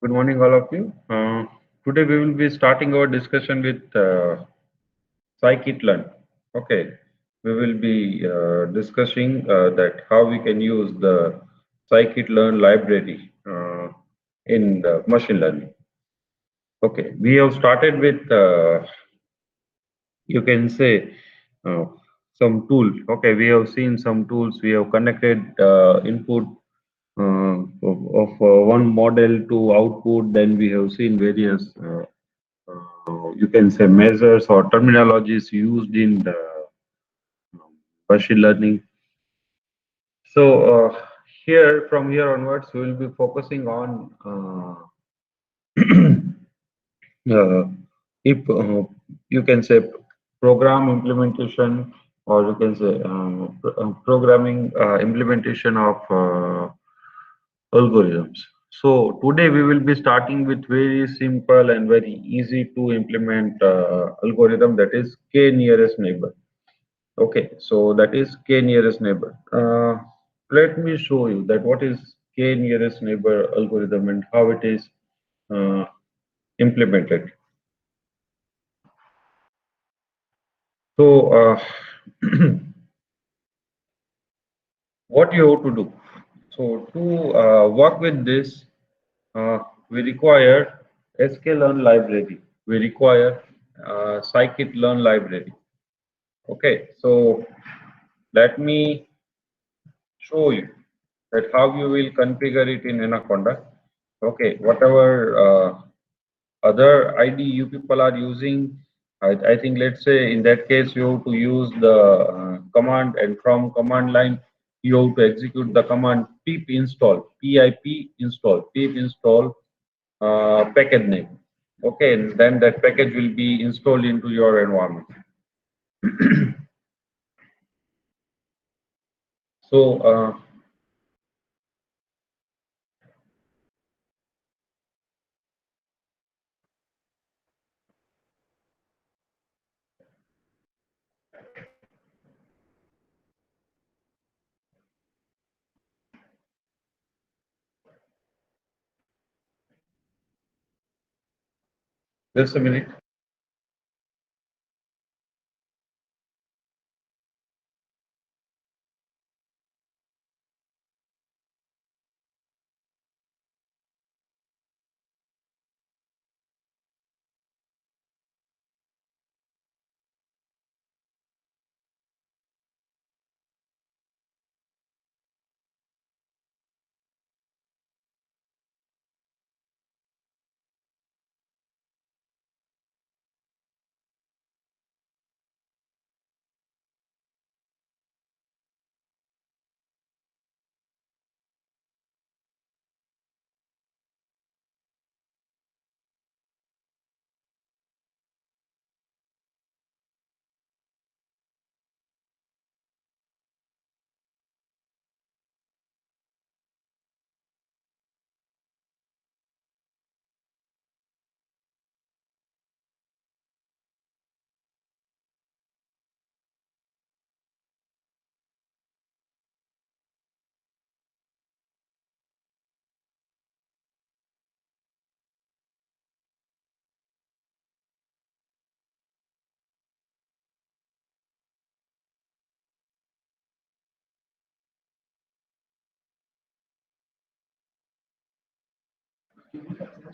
Good morning, all of you. Today we will be starting our discussion with scikit-learn. Okay, we will be discussing that how we can use the scikit-learn library in the machine learning. Okay, we have started with you can say uh, some tool. Okay, we have seen some tools. We have connected input of one model to output. Then we have seen various you can say measures or terminologies used in the machine learning. So here, from here onwards, we will be focusing on uh, if you can say program implementation, or you can say programming implementation of algorithms. So today we will be starting with very simple and very easy to implement algorithm, that is k nearest neighbor. Okay, so that is k nearest neighbor. Let me show you that what is k nearest neighbor algorithm and how it is uh, implemented. So what you have to do? So to work with this, we require sklearn library. We require scikit-learn library. Okay, so let me show you that how you will configure it in Anaconda. Okay, whatever other ID you people are using, I think let's say in that case you have to use the command, and from command line you have to execute the command pip install, pip install package name. Okay, and then that package will be installed into your environment. So just a minute.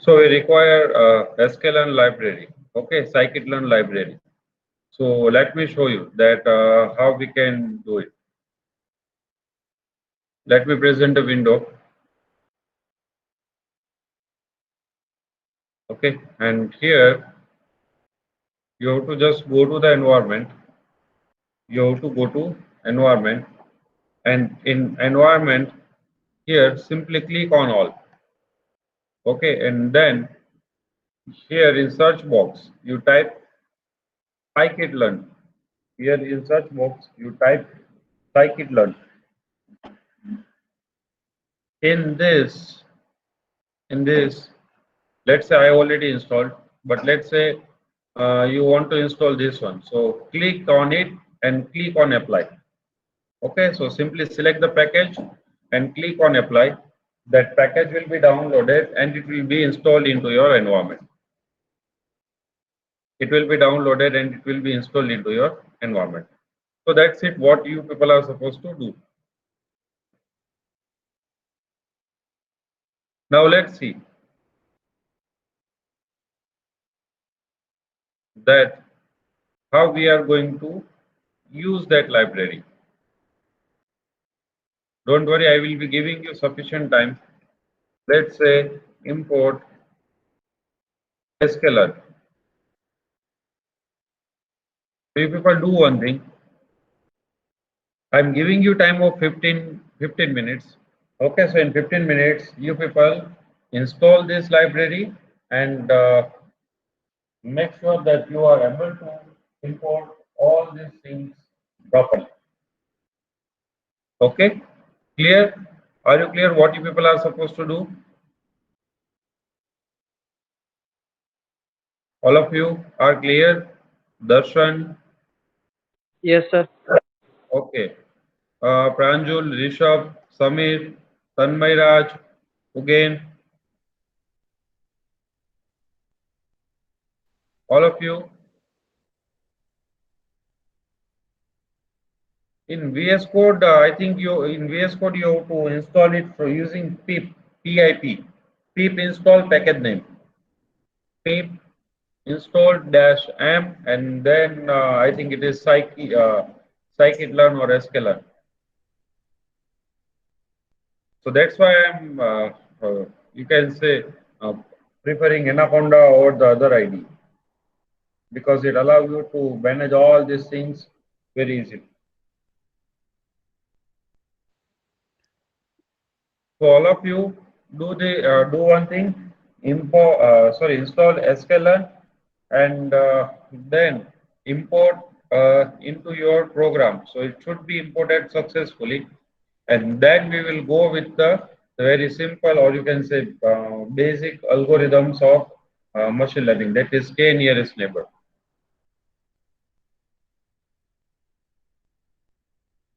So we require sklearn library. Okay, scikit-learn library. So let me show you that how we can do it. Let me present a window. Okay, and here you have to just go to the environment. You have to go to environment, and in environment here simply click on all. Okay, and then here in search box you type scikit-learn. Here in search box you type scikit-learn. In this, in this, let's say I already installed, but let's say you want to install this one. So click on it and click on apply. Okay, so simply select the package and click on apply. that package will be downloaded and it will be installed into your environment. It will be downloaded and it will be installed into your environment. So that's it, what you people are supposed to do. Now let's see that how we are going to use that library. Don't worry, I will be giving you sufficient time. Let's say import sklearn. So you people do one thing. I'm giving you time of 15 minutes. Okay, so in 15 minutes, you people install this library and make sure that you are able to import all these things properly. Okay, clear? Are you clear what you people are supposed to do? All of you are clear? Darshan, Yes, sir. okay. Pranjul, Rishabh, Samir, Tanmay Raj, again, all of you. In VS Code, I think you in VS Code you have to install it for using pip install package name, pip install dash m, and then I think it is scikit-learn or sklearn. So that's why I'm you can say uh, preferring Anaconda over the other ID because it allows you to manage all these things very easily. So all of you do one thing, install sklearn and then import into your program. So it should be imported successfully, and then we will go with the very simple, or you can say basic algorithms of machine learning. That is k nearest neighbor.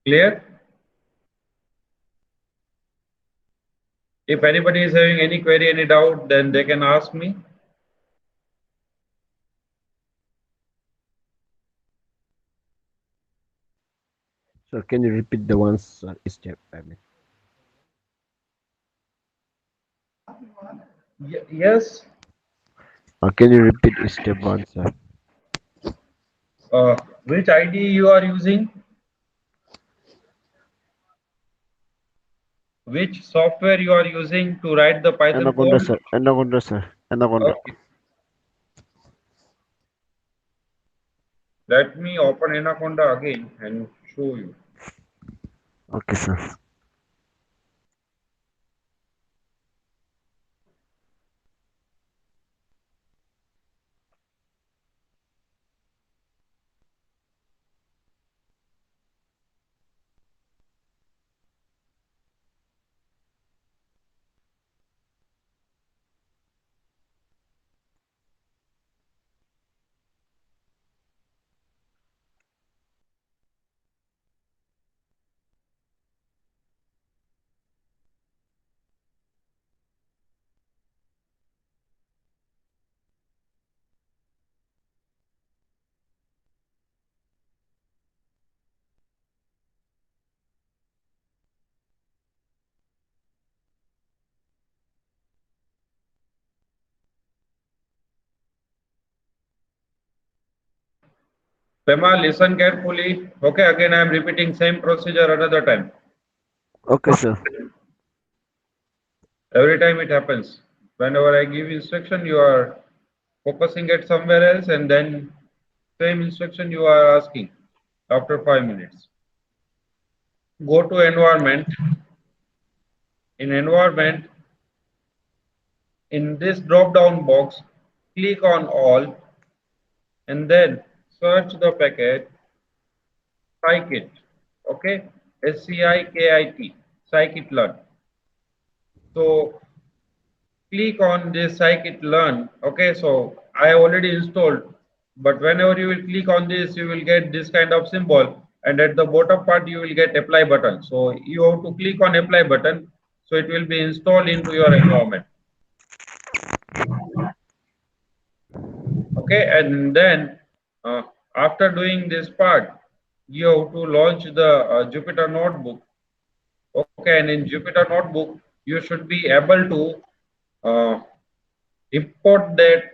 Clear? If anybody is having any query, any doubt, then they can ask me. So can you repeat the ones step? I mean, Yes. can you repeat step one, sir? Which ID you are using? Which software you are using to write the Python Anaconda, code? sir. Anaconda, sir. Anaconda. Okay. Let me open Anaconda again and show you. Okay, sir. Pema, listen carefully. Okay, again I am repeating same procedure another time. Okay, sir. Every time it happens. Whenever I give instruction, you are focusing at somewhere else and then same instruction you are asking after 5 minutes. Go to environment. In environment, in this drop down box, click on all and then search the packet scikit. Okay, scikit, scikit-learn. So click on this scikit-learn. Okay, so I already installed, but whenever you will click on this, you will get this kind of symbol, and at the bottom part you will get apply button. So you have to click on apply button So it will be installed into your environment. Okay, and then uh, after doing this part, you have to launch the Jupyter Notebook. Okay, and in Jupyter Notebook, you should be able to import that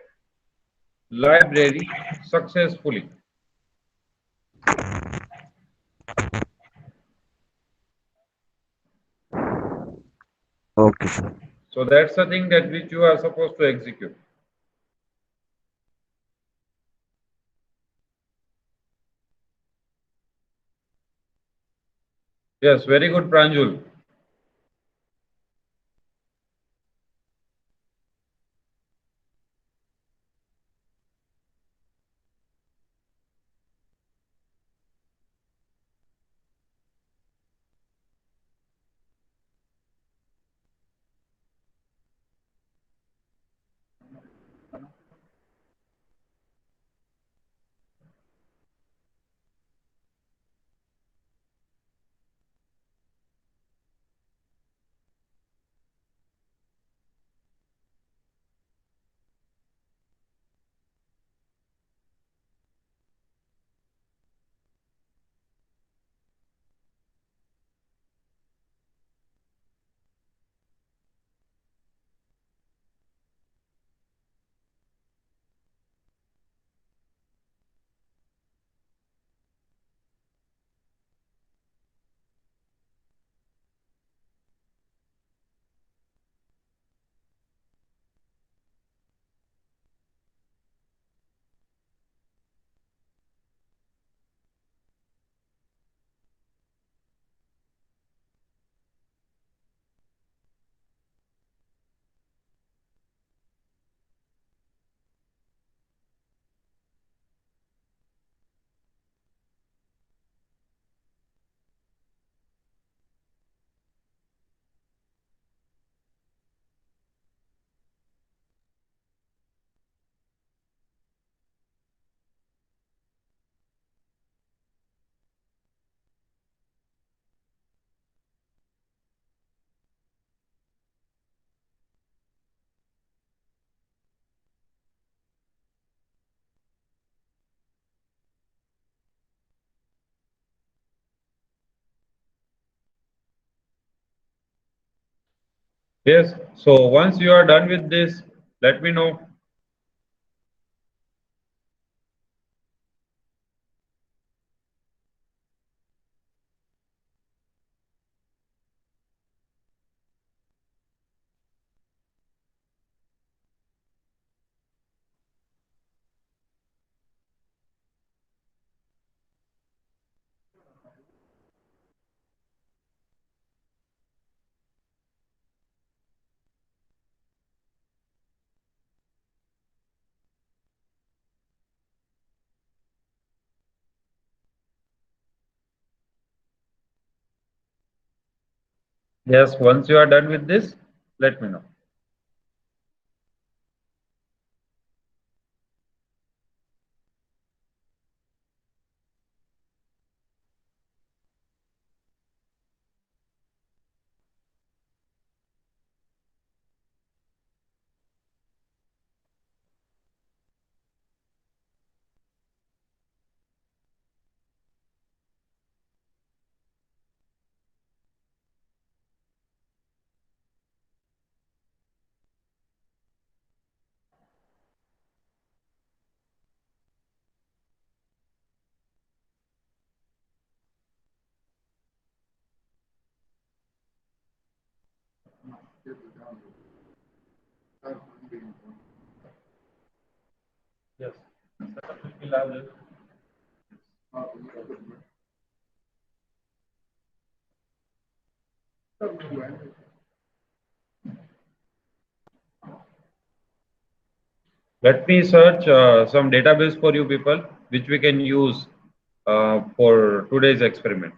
library successfully. Okay, sir. So that's the thing that which you are supposed to execute. Yes, very good, Pranjul. Yes, so once you are done with this, let me know. Yes, once you are done with this, let me know. Yes, setup will be larger. Let me search some database for you people, which we can use for today's experiment.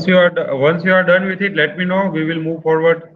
once you are done with it, let me know. We will move forward.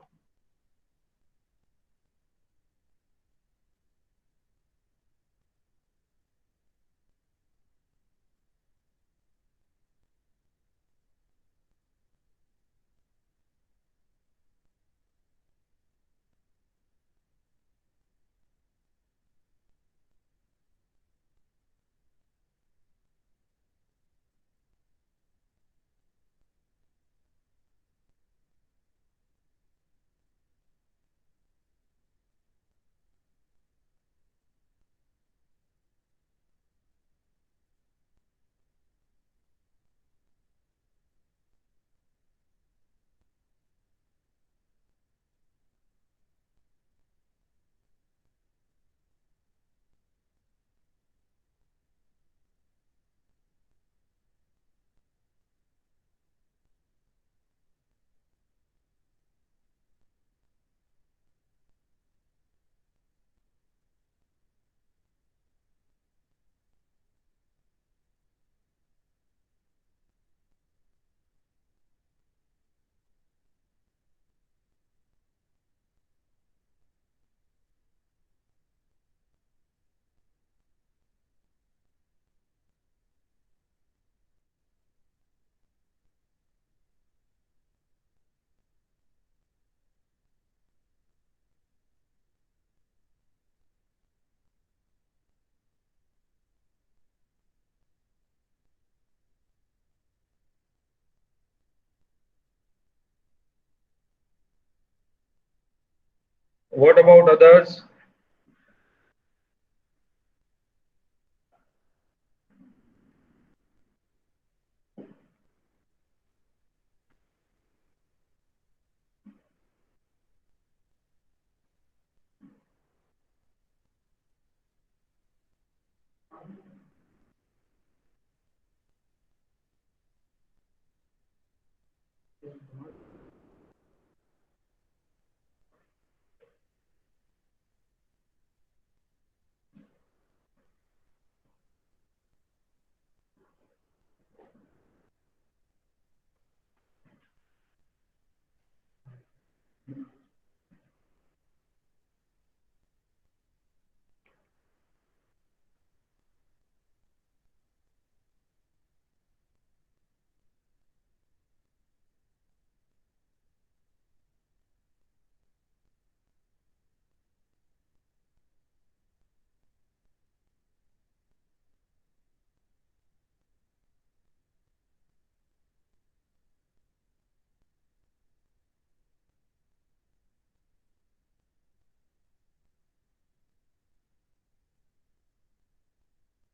What about others?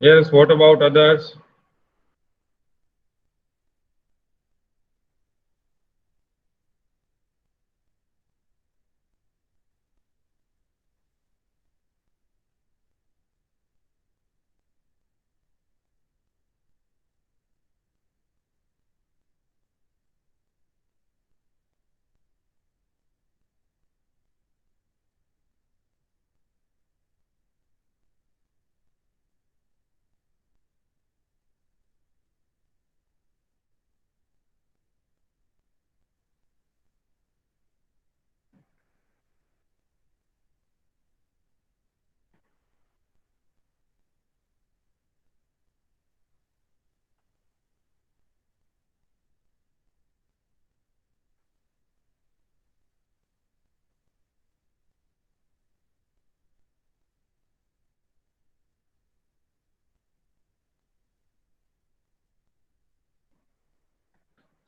Yes, what about others?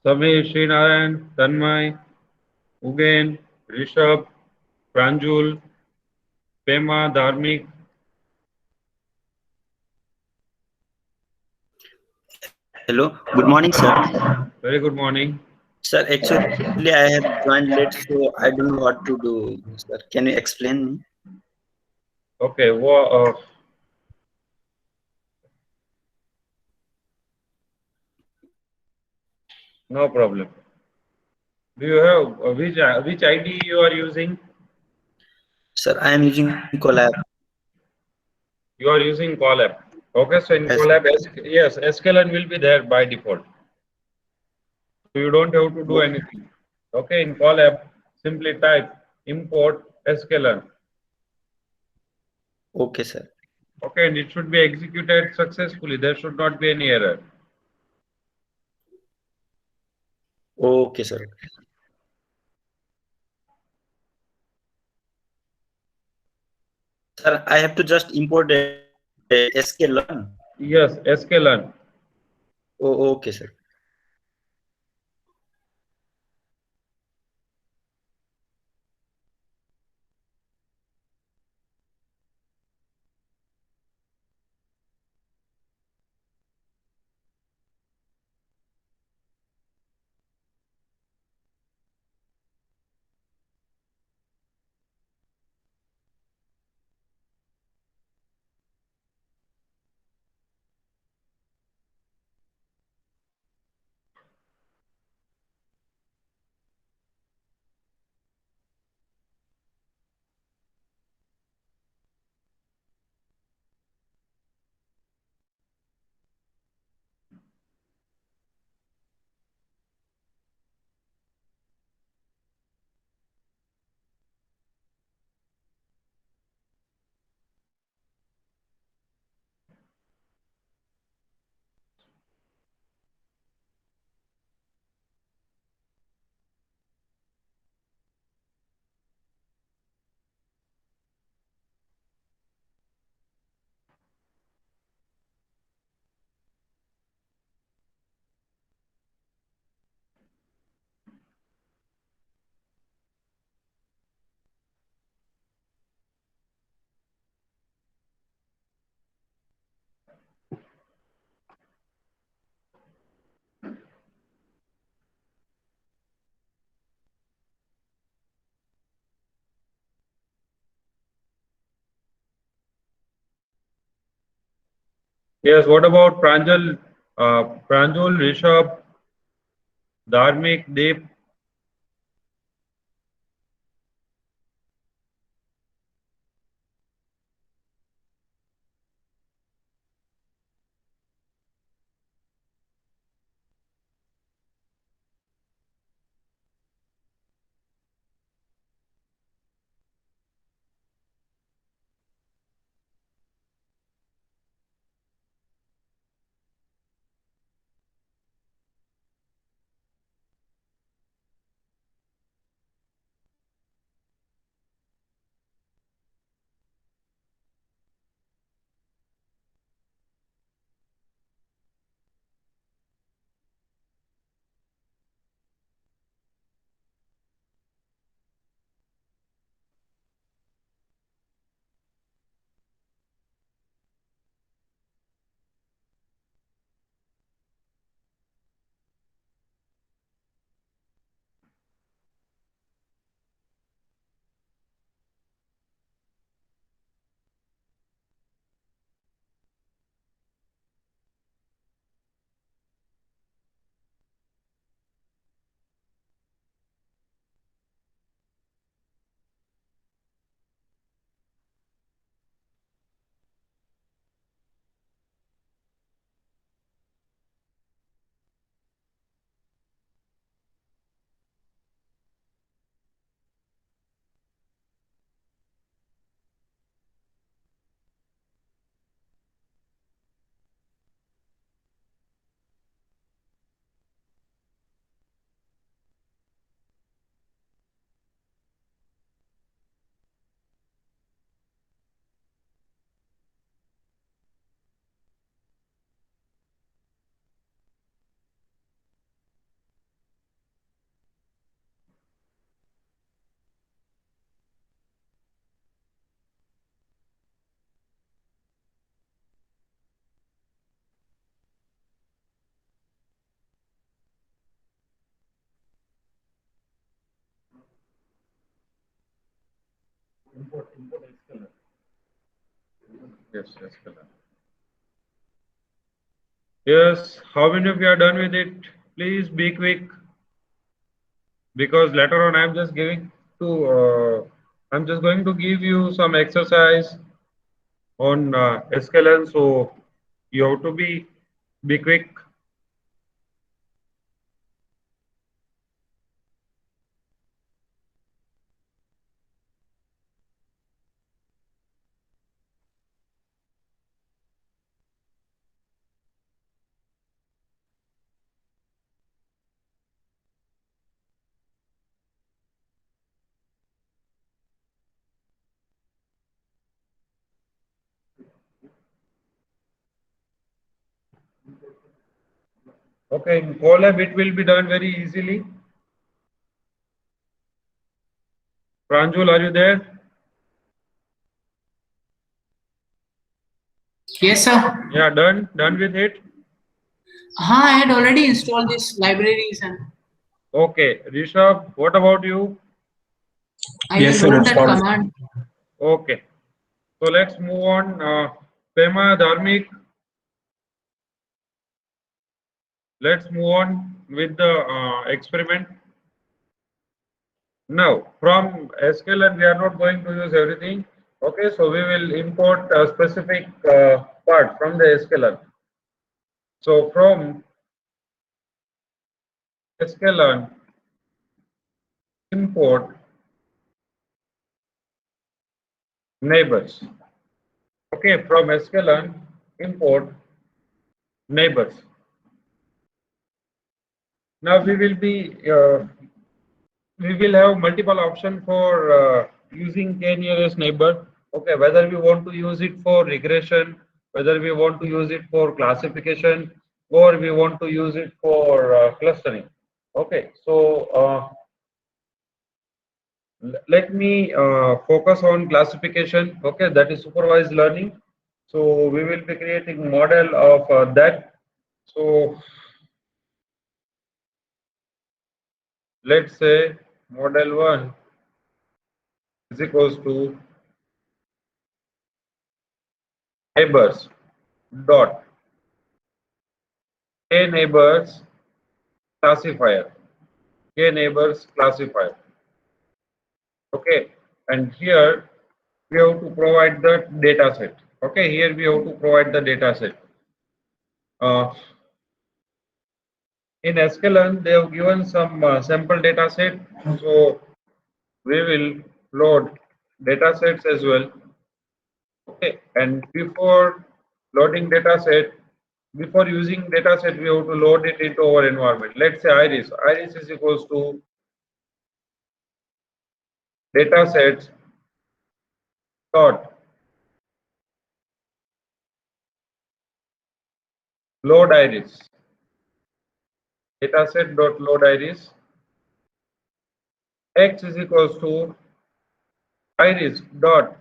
Samir, Srinaran, Tanmay, Ugen, Rishabh, Pranjul, Pema, Dharmik. Hello, good morning, sir. Very good morning. Sir, actually, I have joined late, so I don't know what to do. Sir, can you explain me? Okay, no problem. Do you have which ID you are using? Sir, I am using Collab. You are using Collab. Okay, so in Yes, sir. Collab, yes, sklearn will be there by default. So you don't have to do anything. Okay, in Colab, simply type import sklearn. Okay, sir. Okay, and it should be executed successfully. There should not be any error. Okay, sir. Sir, I have to just import a sklearn. Yes, sklearn. Oh, okay, sir. Yes, what about Pranjal, Pranjul, Rishabh, Dharmik, Deep? Yes, sklearn. Yes, how many of you are done with it? Please be quick because later on I'm just going to give you some exercise on sklearn, so you have to be quick. Okay, in Colab it will be done very easily. Pranjul, are you there? Yes, sir. Yeah, done with it. I had already installed these libraries and Okay, Rishabh, what about you? I Yes, will sir, run it's that all. command. Okay, so let's move on. Pema, Dharmik, let's move on with the experiment. Now, from sklearn, we are not going to use everything. Okay, so we will import a specific part from the sklearn. So from sklearn, import neighbors. Okay, from sklearn, import neighbors. Now we will have multiple option for using k-nearest neighbor. Okay, whether we want to use it for regression, whether we want to use it for classification, or we want to use it for clustering. Okay, so let me focus on classification. Okay, that is supervised learning. So we will be creating model of that. So let's say model 1 is equals to neighbors dot k neighbors classifier, k neighbors classifier. Okay, and here we have to provide the data set. Okay, here we have to provide the data set. In sklearn, they have given some sample data set, so we will load data sets as well. Okay, and before loading data set, before using data set, we have to load it into our environment. Let's say iris. Iris is equals to data sets dot load iris. Dataset dot load iris. X is equals to iris dot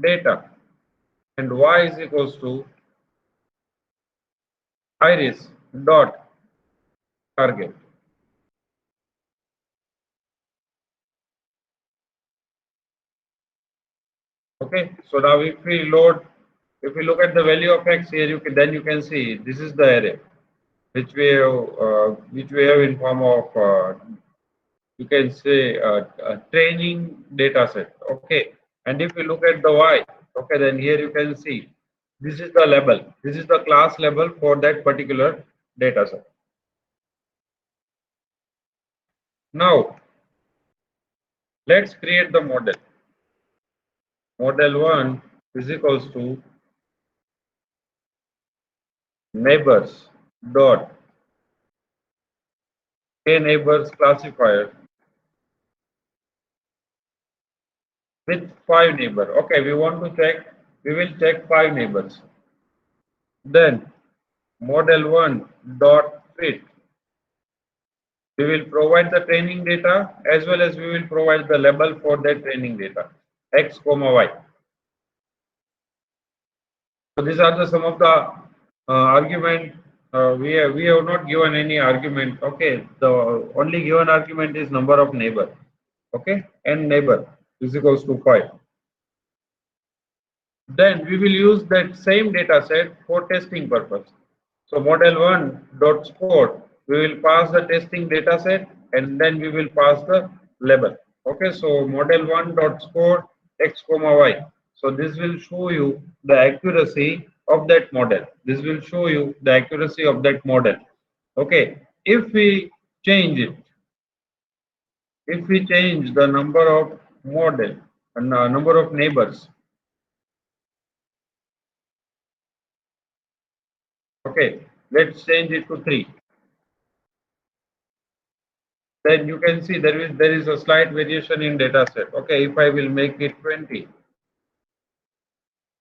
data, and y is equals to iris dot target. Okay, so now if we load, if we look at the value of x here, then you can see this is the array which we have in form of you can say a training data set. Okay, and if we look at the y, okay, then here you can see this is the label, this is the class label for that particular data set. Now let's create the model. Model 1 is equals to neighbors dot k neighbors classifier with 5 neighbor. Okay, we want to check, we will check 5 neighbors. Then model 1 dot fit, we will provide the training data as well as we will provide the label for that training data, x comma y. So these are the some of the argument. We have not given any argument. Okay, the only given argument is number of neighbor. Okay, and neighbor is equals to 5. Then we will use that same data set for testing purpose. So model 1 dot score, we will pass the testing data set and then we will pass the label. Okay, so model 1 dot score x comma y. So this will show you the accuracy of that model. This will show you the accuracy of that model. Okay, if we change it, if we change the number of model and number of neighbors, okay, let's change it to 3. Then you can see there is a slight variation in data set. Okay, if I will make it 20,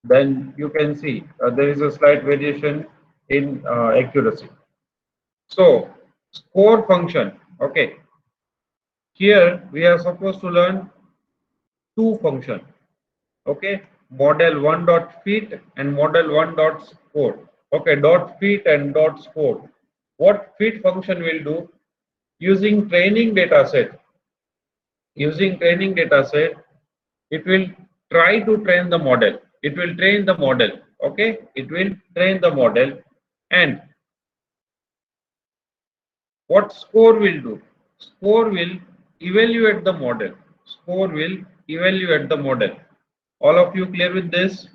then you can see there is a slight variation in accuracy. So score function, okay, here we are supposed to learn two function, okay, model 1 dot fit and model 1 dot score. Okay, dot fit and dot score. What fit function will do? Using training data set, it will try to train the model. It will train the model. Okay, it will train the model. And what score will do? Score will evaluate the model. Score will evaluate the model. All of you clear with this?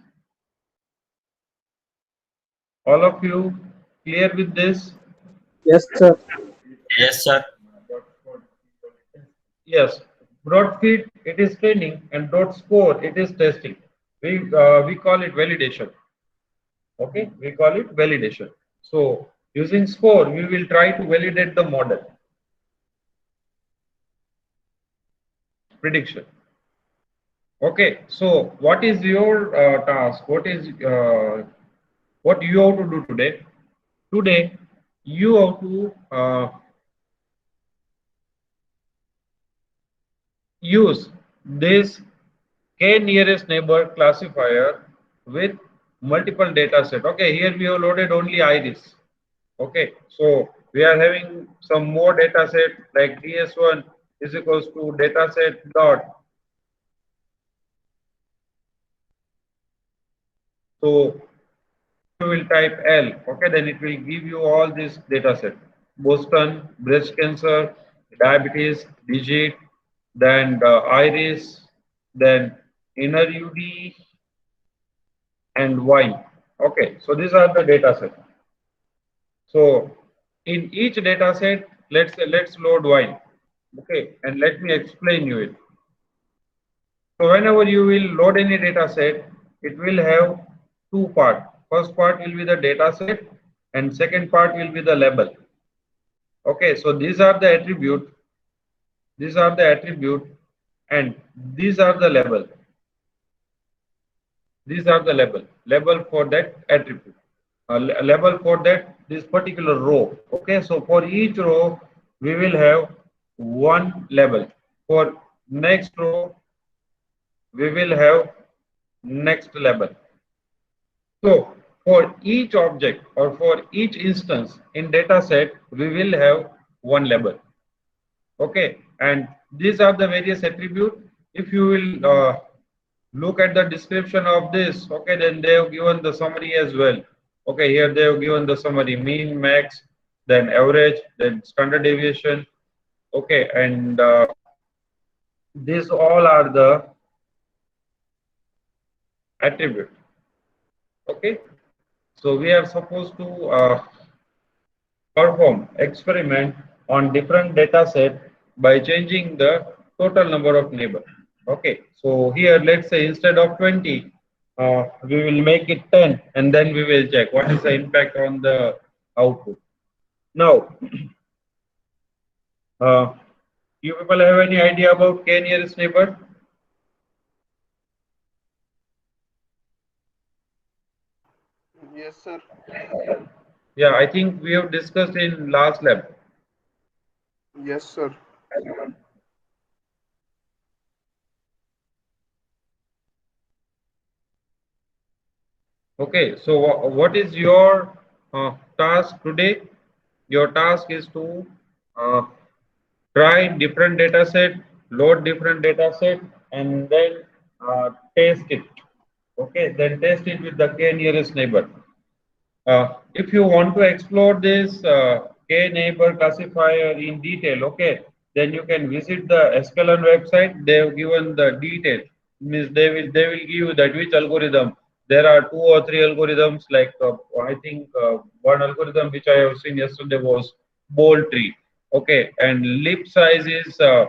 All of you clear with this? Yes, sir. Yes, sir. Yes. Broad fit it is training and broad score it is testing. We call it validation. Okay, we call it validation. So using score, we will try to validate the model. Prediction. Okay, so what is your task? What you have to do today? Today, you have to use this k nearest neighbor classifier with multiple data set. Okay, here we have loaded only iris. Okay, so we are having some more data set like ds1 is equals to data set dot. So you will type L, okay, then it will give you all this data set. Boston, breast cancer, diabetes, digit, then iris, then inner UD and wine. Okay, so these are the data set. So in each data set, let's load wine. Okay, and let me explain you it. So whenever you will load any data set, it will have two parts. First part will be the data set and second part will be the label. Okay, so these are the attribute, and these are the label. These are the label for that attribute. Label for that this particular row. Okay, so for each row we will have one label. For next row we will have next label. So for each object or for each instance in data set, we will have one label. Okay, and these are the various attributes. If you will look at the description of this, okay, then they have given the summary as well. Okay, here they have given the summary: mean, max, then average, then standard deviation. Okay, and these all are the attributes. Okay, so we are supposed to perform experiment on different data set by changing the total number of neighbors. Okay, so here let's say instead of 20, we will make it 10 and then we will check what is the impact on the output. Now, you people have any idea about k nearest neighbor? Yes, sir. Yeah, I think we have discussed in last lab. Yes, sir. Okay, so what is your task today? Your task is to try different data set, load different data set, and then test it. Okay, then test it with the k nearest neighbor. If you want to explore this k neighbor classifier in detail, okay, then you can visit the sklearn website. They have given the detail. Means they will give you that which algorithm. There are 2 or 3 algorithms. Like I think one algorithm which I have seen yesterday was bold tree. Okay, and lip size is uh,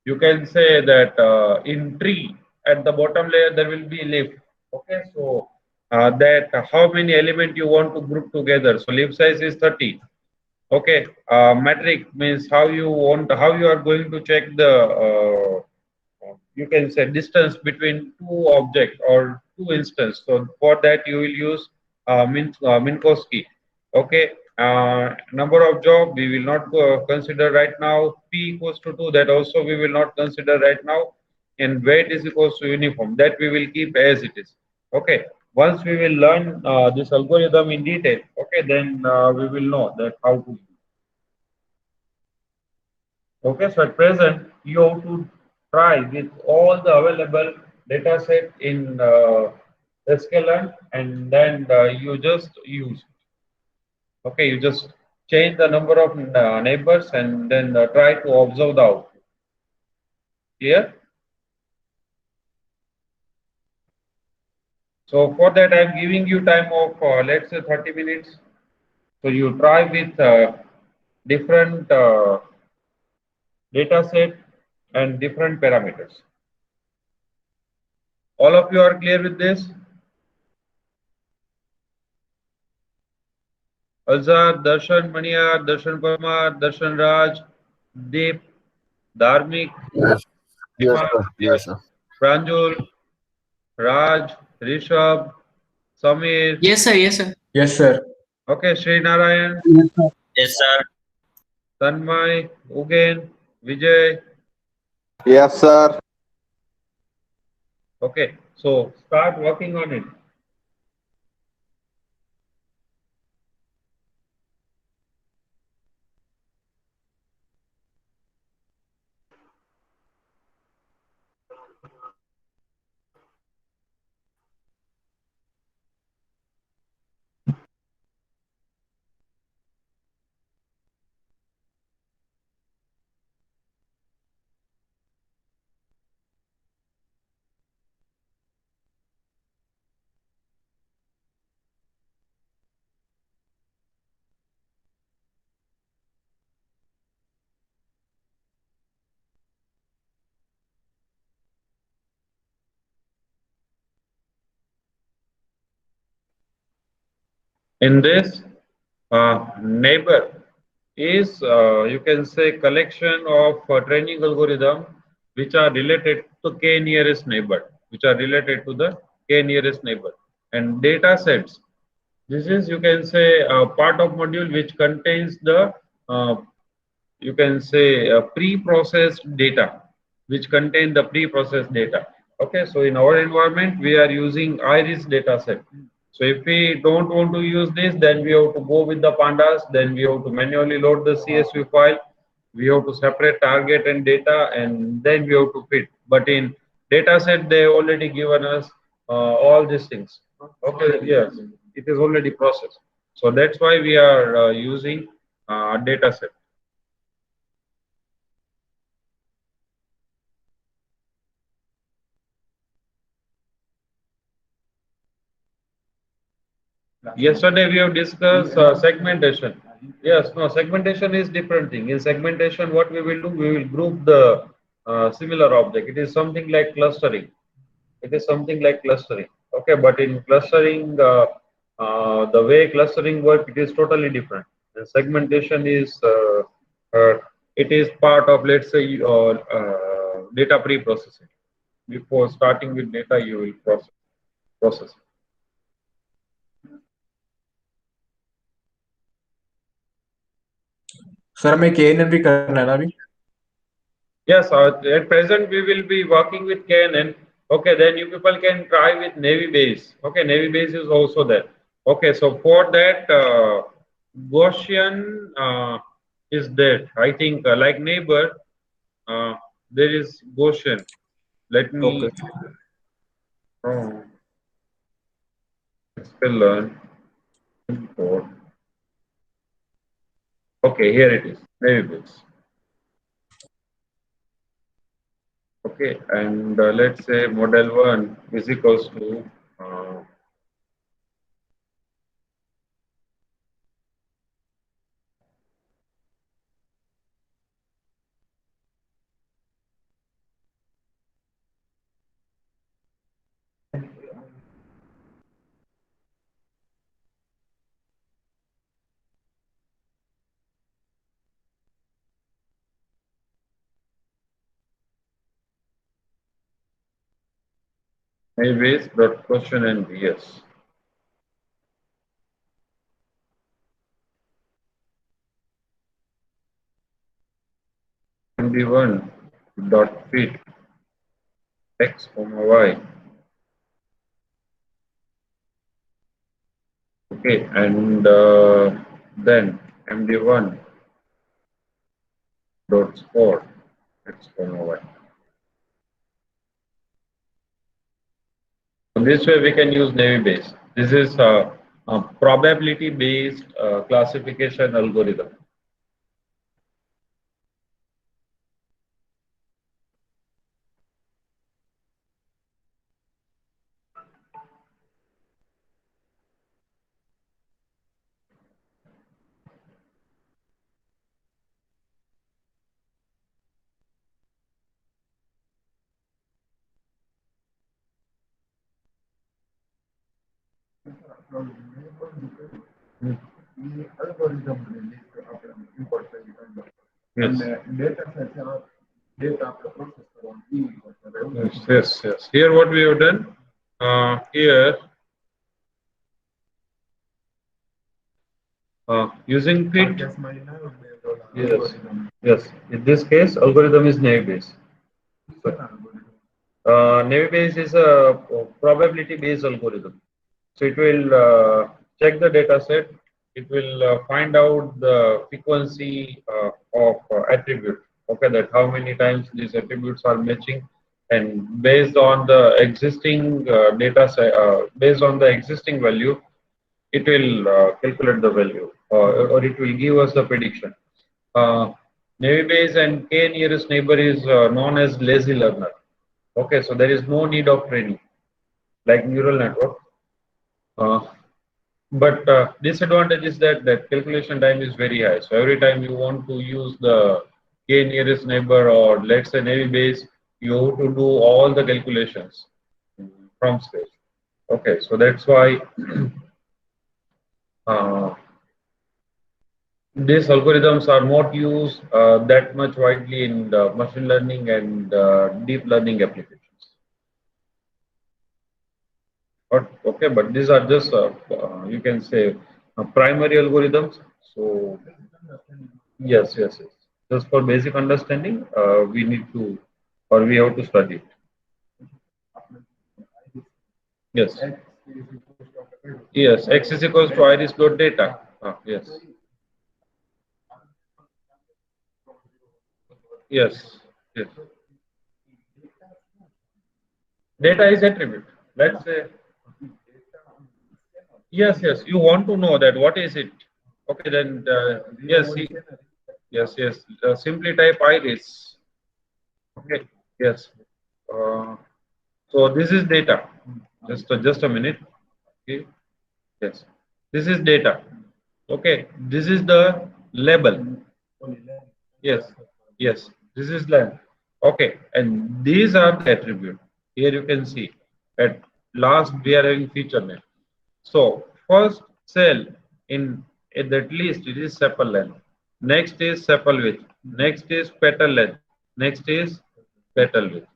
you can say that in tree at the bottom layer there will be leaf. Okay, so that how many element you want to group together. So leaf size is 30. Okay, metric means how you are going to check the you can say distance between two objects or two instances. So for that you will use Minkowski. Okay, number of job we will not consider right now. P equals to 2, that also we will not consider right now. And weight is equals to uniform, that we will keep as it is. Okay, once we will learn this algorithm in detail, okay, then we will know that how to. Okay, so at present you have to try with all the available data set in sklearn, and then you just use. Okay, you just change the number of neighbors and then try to observe the output. Clear? So for that I am giving you time of let's say 30 minutes. So you try with different data set and different parameters. All of you are clear with this? Azad, Darshan Mania, Darshan Parmar, Darshan Raj, Deep, Dharmik, Yes. Yes, Dipak, sir. Yes, sir. Pranjul, Raj, Rishabh, Samir, Yes, sir. Yes, sir. Yes, sir. okay, Sri Narayan, Yes, sir. Yes, sir. Tanmay, Ugen, Vijay. Yes, sir. Okay, so start working on it. In this, neighbor is you can say collection of training algorithm which are related to k nearest neighbor, which are related to the k nearest neighbor, and data sets. This is you can say a part of module which contains the uh, you can say pre-processed data, which contain the pre-processed data. Okay, so in our environment we are using iris data set. So if we don't want to use this, then we have to go with the pandas, then we have to manually load the csv file, we have to separate target and data, and then we have to fit. But in data set they already given us all these things. Okay, yes, it is already processed, so that's why we are using data set. Yesterday we have discussed segmentation. Yes, no, segmentation is different thing. In segmentation, what we will do, we will group the similar object. It is something like clustering. It is something like clustering. Okay, but in clustering, the way clustering work, it is totally different. And segmentation is it is part of, let's say, data pre-processing. Before starting with data, you will process. Sir हमें KNN भी करना है ना अभी. Yes, at present we will be working with KNN. Okay, then you people can try with Navy base. Okay, Navy base is also there. Okay, so for that, Gaussian is there. I think like neighbor, there is Gaussian. Let me Okay. still learn. Import. Okay, here it is. Navy base. Okay, and let's say model 1 is equals to navy base dot question and yes. MD1 dot fit x comma y. Okay, and then MD1 dot score x comma y. So this way we can use navy base. This is a probability based classification algorithm. Yes. Yes. Here what we have done, here using fit. Yes. In this case, algorithm is naive Bayes. Naive Bayes is a probability based algorithm. So it will check the data set. It will find out the frequency of attribute. Okay, that how many times these attributes are matching, and based on the existing data set, based on the existing value, it will calculate the value, or it will give us the prediction. Naive Bayes and K nearest neighbor is known as lazy learner. Okay, so there is no need of training like neural network. But disadvantage is that calculation time is very high. So every time you want to use the K nearest neighbor or let's say navy base, you have to do all the calculations from scratch. Okay, so that's why these algorithms are not used that much widely in the machine learning and deep learning applications. Okay, but these are just you can say primary algorithms. So yes. Just for basic understanding, we need to, or we have to study it. Yes. Yes, x is equals to iris dot data. Yes. Yes. Data is attribute. Let's say. Yes. You want to know that what is it? Okay, then yes. Simply type iris. Okay. Yes. So this is data. Just a minute. Okay. Yes. This is data. Okay. This is the label. Yes. This is length. Okay. And these are the attribute. Here you can see at last we are having feature name. So first cell in at least it is sepal length. Next is sepal width. Next is petal length. Next is petal width.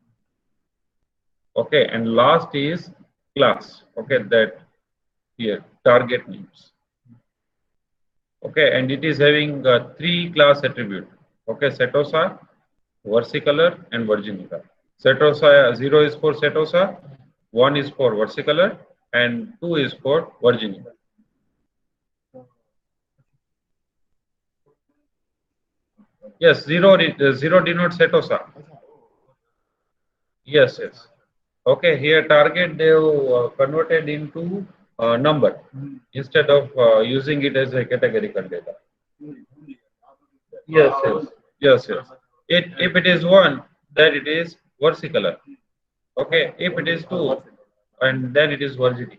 Okay, and last is class. Okay, that here target names. Okay, and it is having 3 class attribute. Okay, setosa, versicolor, and virginica. Setosa 0 is for setosa, 1 is for versicolor, and 2 is for virginica. Yes, 0 denotes setosa. Yes. Okay, here target they have converted into number instead of using it as a categorical data. Yes. If it is 1, then it is versicolor. Okay, if it is 2, and then it is virginica.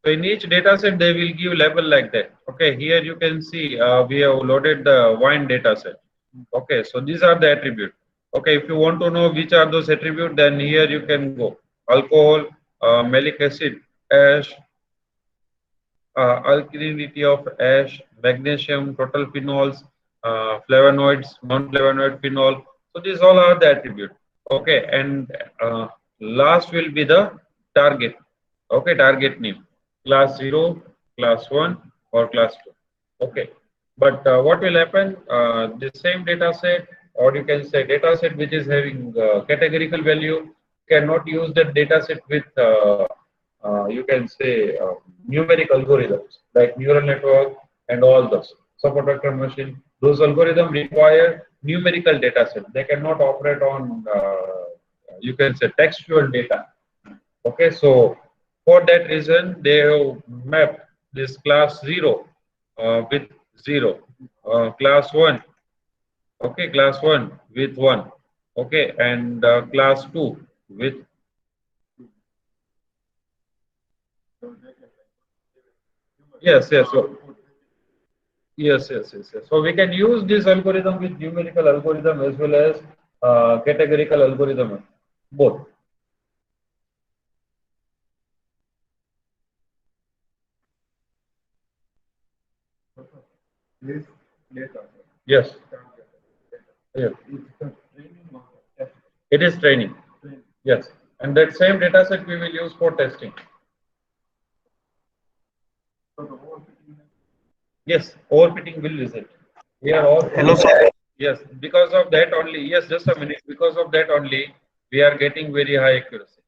So in each data set, they will give label like that. Okay, here you can see we have loaded the wine data set. Okay, so these are the attributes. Okay, if you want to know which are those attributes, then here you can go alcohol, malic acid, ash, alkalinity of ash, magnesium, total phenols, flavonoids, non-flavonoid phenol. So these all are the attributes. Okay, and last will be the target. Okay, target name, class 0, class 1, or class 2. Okay, but what will happen? The same data set, or you can say data set which is having categorical value, cannot use that data set with you can say numeric algorithms like neural network and all those support vector machine. Those algorithms require numerical data set. They cannot operate on you can say textual data. Okay, so for that reason, they have mapped this class 0 with 0, class 1, okay, class 1 with 1, okay, and class 2 with, yes, yes, so, yes. So we can use this algorithm with numerical algorithm as well as categorical algorithm, both. Yes. Yes. It is training. Yes. And that same data set we will use for testing. Yes, overfitting will result. Here Hello, all, sir. yes, because of that only, yes, just a minute, because of that only, we are getting very high accuracy.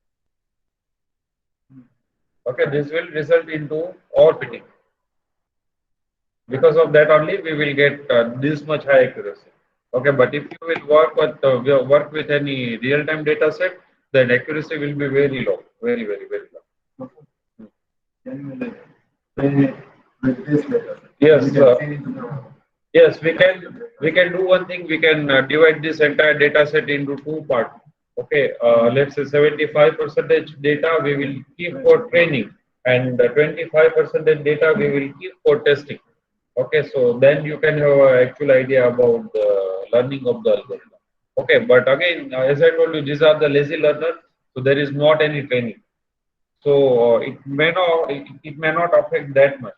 Okay, this will result into overfitting. Because of that only, we will get this much high accuracy. Okay, but if you will work with any real-time data set, then accuracy will be very low, very low. Yes, yes, we can do one thing. We can divide this entire data set into two parts. Okay, let's say 75% data we will keep for training, and 25% data we will keep for testing. Okay, so then you can have an actual idea about the learning of the algorithm. Okay, but again, as I told you, these are the lazy learners, so there is not any training. So it may not affect that much.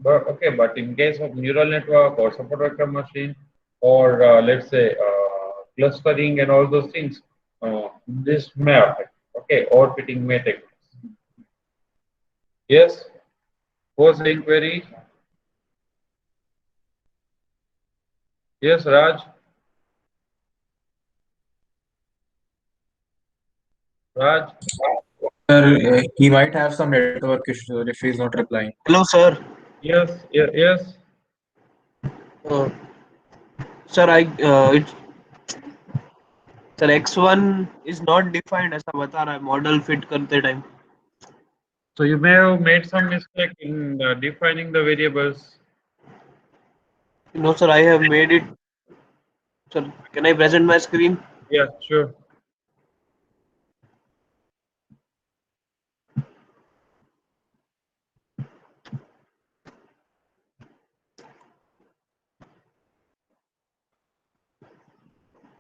But okay, but in case of neural network or support vector machine or let's say clustering and all those things, this may affect. Okay, or fitting may take place. Yes, was the inquiry? Yes, Raj. Raj. Sir, he might have some network issues if he's not replying. Hello, sir. Yes. Uh, sir, it's sir X1 is not defined ऐसा बता रहा है model fit करते time. So you may have made some mistake in defining the variables. No, sir, I have made it. Sir, can I present my screen? Yeah, sure.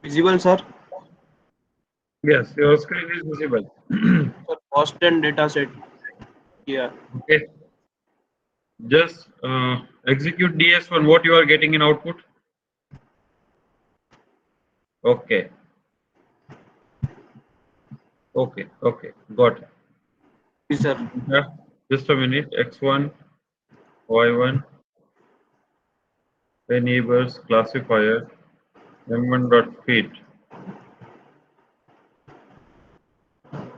Visible, sir. Yes, your screen is visible. Sir, Boston data set. Yeah. Okay. Just execute DS1. What you are getting in output? Okay. Okay. Got it. Yes, sir. Yeah. Just a minute. X1, Y1, neighbors, classifier, M1.feed.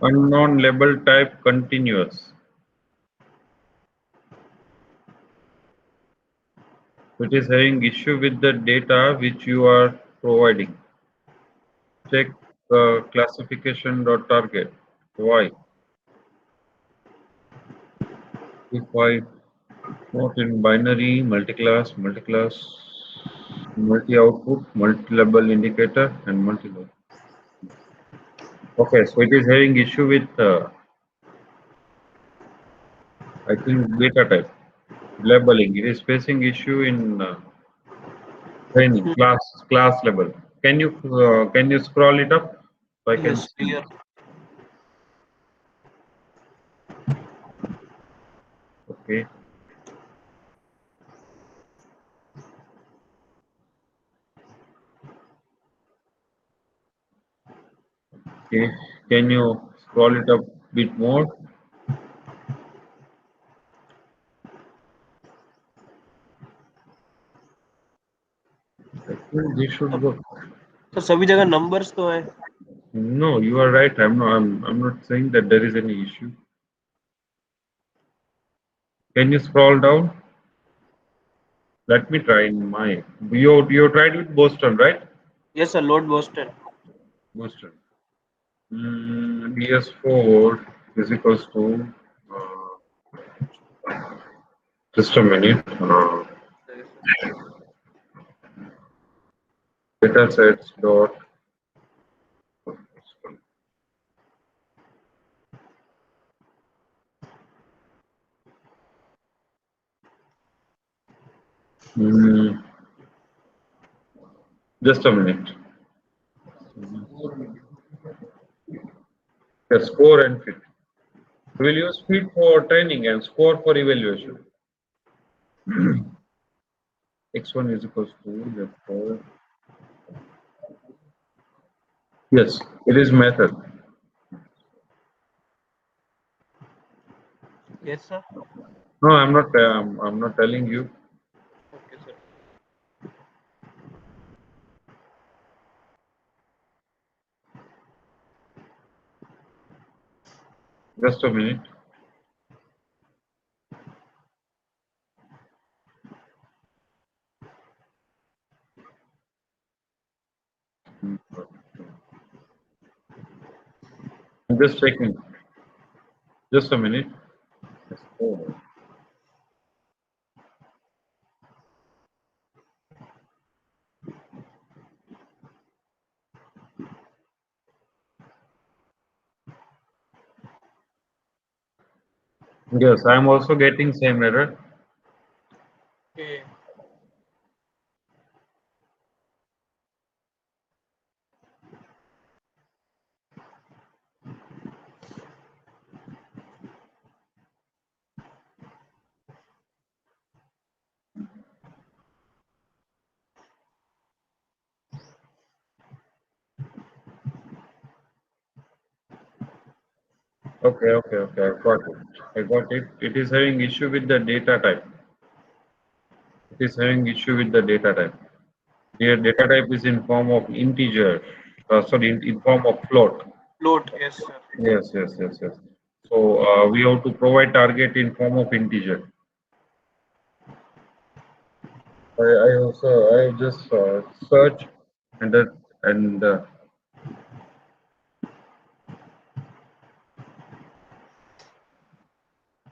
Unknown label type continuous. It is having issue with the data which you are providing. Check classification.target. Why? If I not in binary, multi-class, multi-output, multi-label indicator, and multi-label. Okay, so it is having issue with I think data type labeling. It is facing issue in training class level. Can you scroll it up so I can Yes, see? clear. Okay. Okay. Can you scroll it up a bit more. Actually, this should work. तो सभी जगह numbers तो है. No, you are right. I'm not saying that there is any issue. Can you scroll down? Let me try in my. You tried with Boston, right? Yes sir, load Boston. Boston. DS4 is equals to. Just a minute. Datasets dot. Just a minute. Yes, score and fit. We will use fit for training and score for evaluation. X1 is equals to therefore. Yes, it is method. Yes sir. No, I'm not. I'm not telling you. Okay sir. Just a minute. I'm just checking. Just a minute. Yes, I'm also getting same error. Okay. Okay, I got it. I got it. It is having issue with the data type. It is having issue with the data type. Here, data type is in form of integer. Sorry, in form of float. Float, yes sir. Yes. So we have to provide target in form of integer. I just search and that and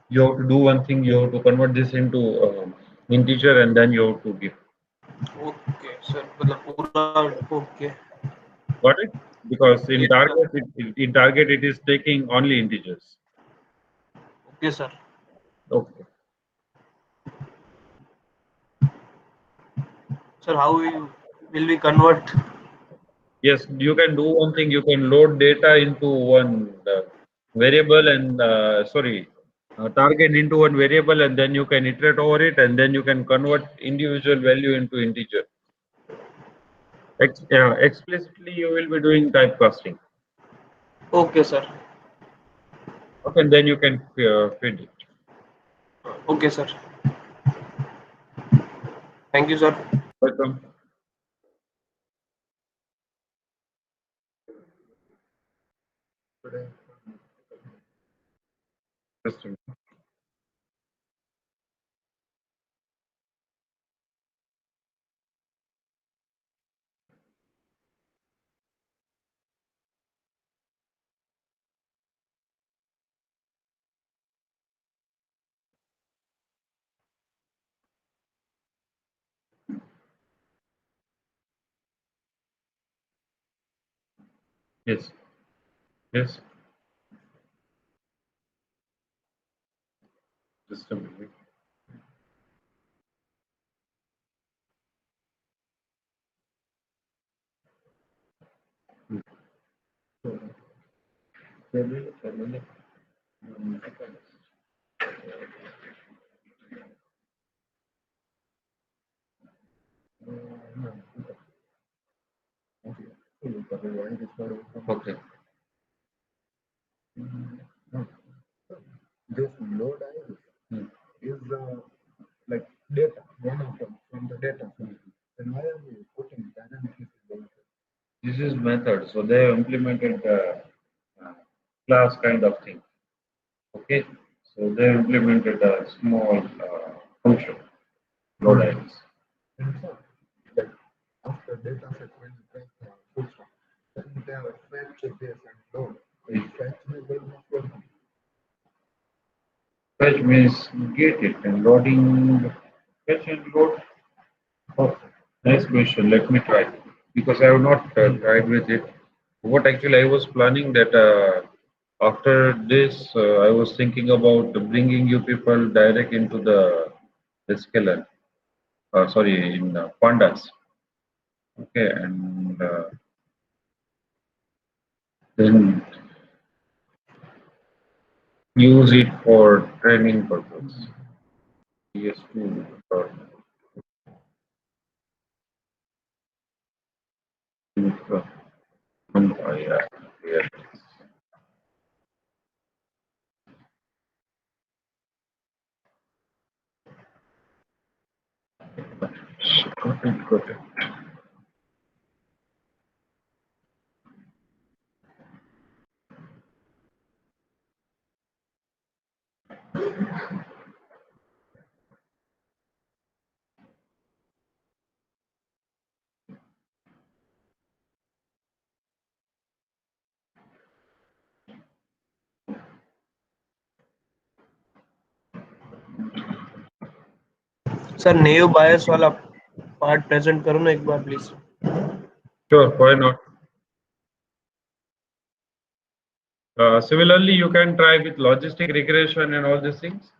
you have to do one thing. You have to convert this into integer and then you have to give. Okay sir. मतलब पूरा okay. Got it? Because in Yes, target, in target it is taking only integers. Okay sir. Okay. Sir, how will we convert? Yes, you can do one thing. You can load data into one variable and target into one variable, and then you can iterate over it, and then you can convert individual value into integer. Explicitly, you will be doing typecasting. Okay sir. Okay, and then you can feed it. Okay sir. Thank you sir. Welcome. Just a minute. Yes. Yes. Just a minute. Okay. this load iris Hmm. is like data, one of them from the data set. Then why are we putting dynamic list? This is method. So they have implemented the class kind of thing. Okay. So they implemented a small function, load items. And so, like after data set, when you press full stop, then they have a fetch this and load. Like fetch will not work. Fetch means get it and loading. Fetch and load. Oh, nice question. Let me try because I have not tried with it. What actually I was planning that after this I was thinking about bringing you people direct into the scalar. Sorry, in pandas. Okay, and then use it for training purpose. PS2. Yeah, yeah. Got it. Sir नेव बायस वाला part present करो ना एक बार please. Sure, why not? Similarly, you can try with logistic regression and all these things.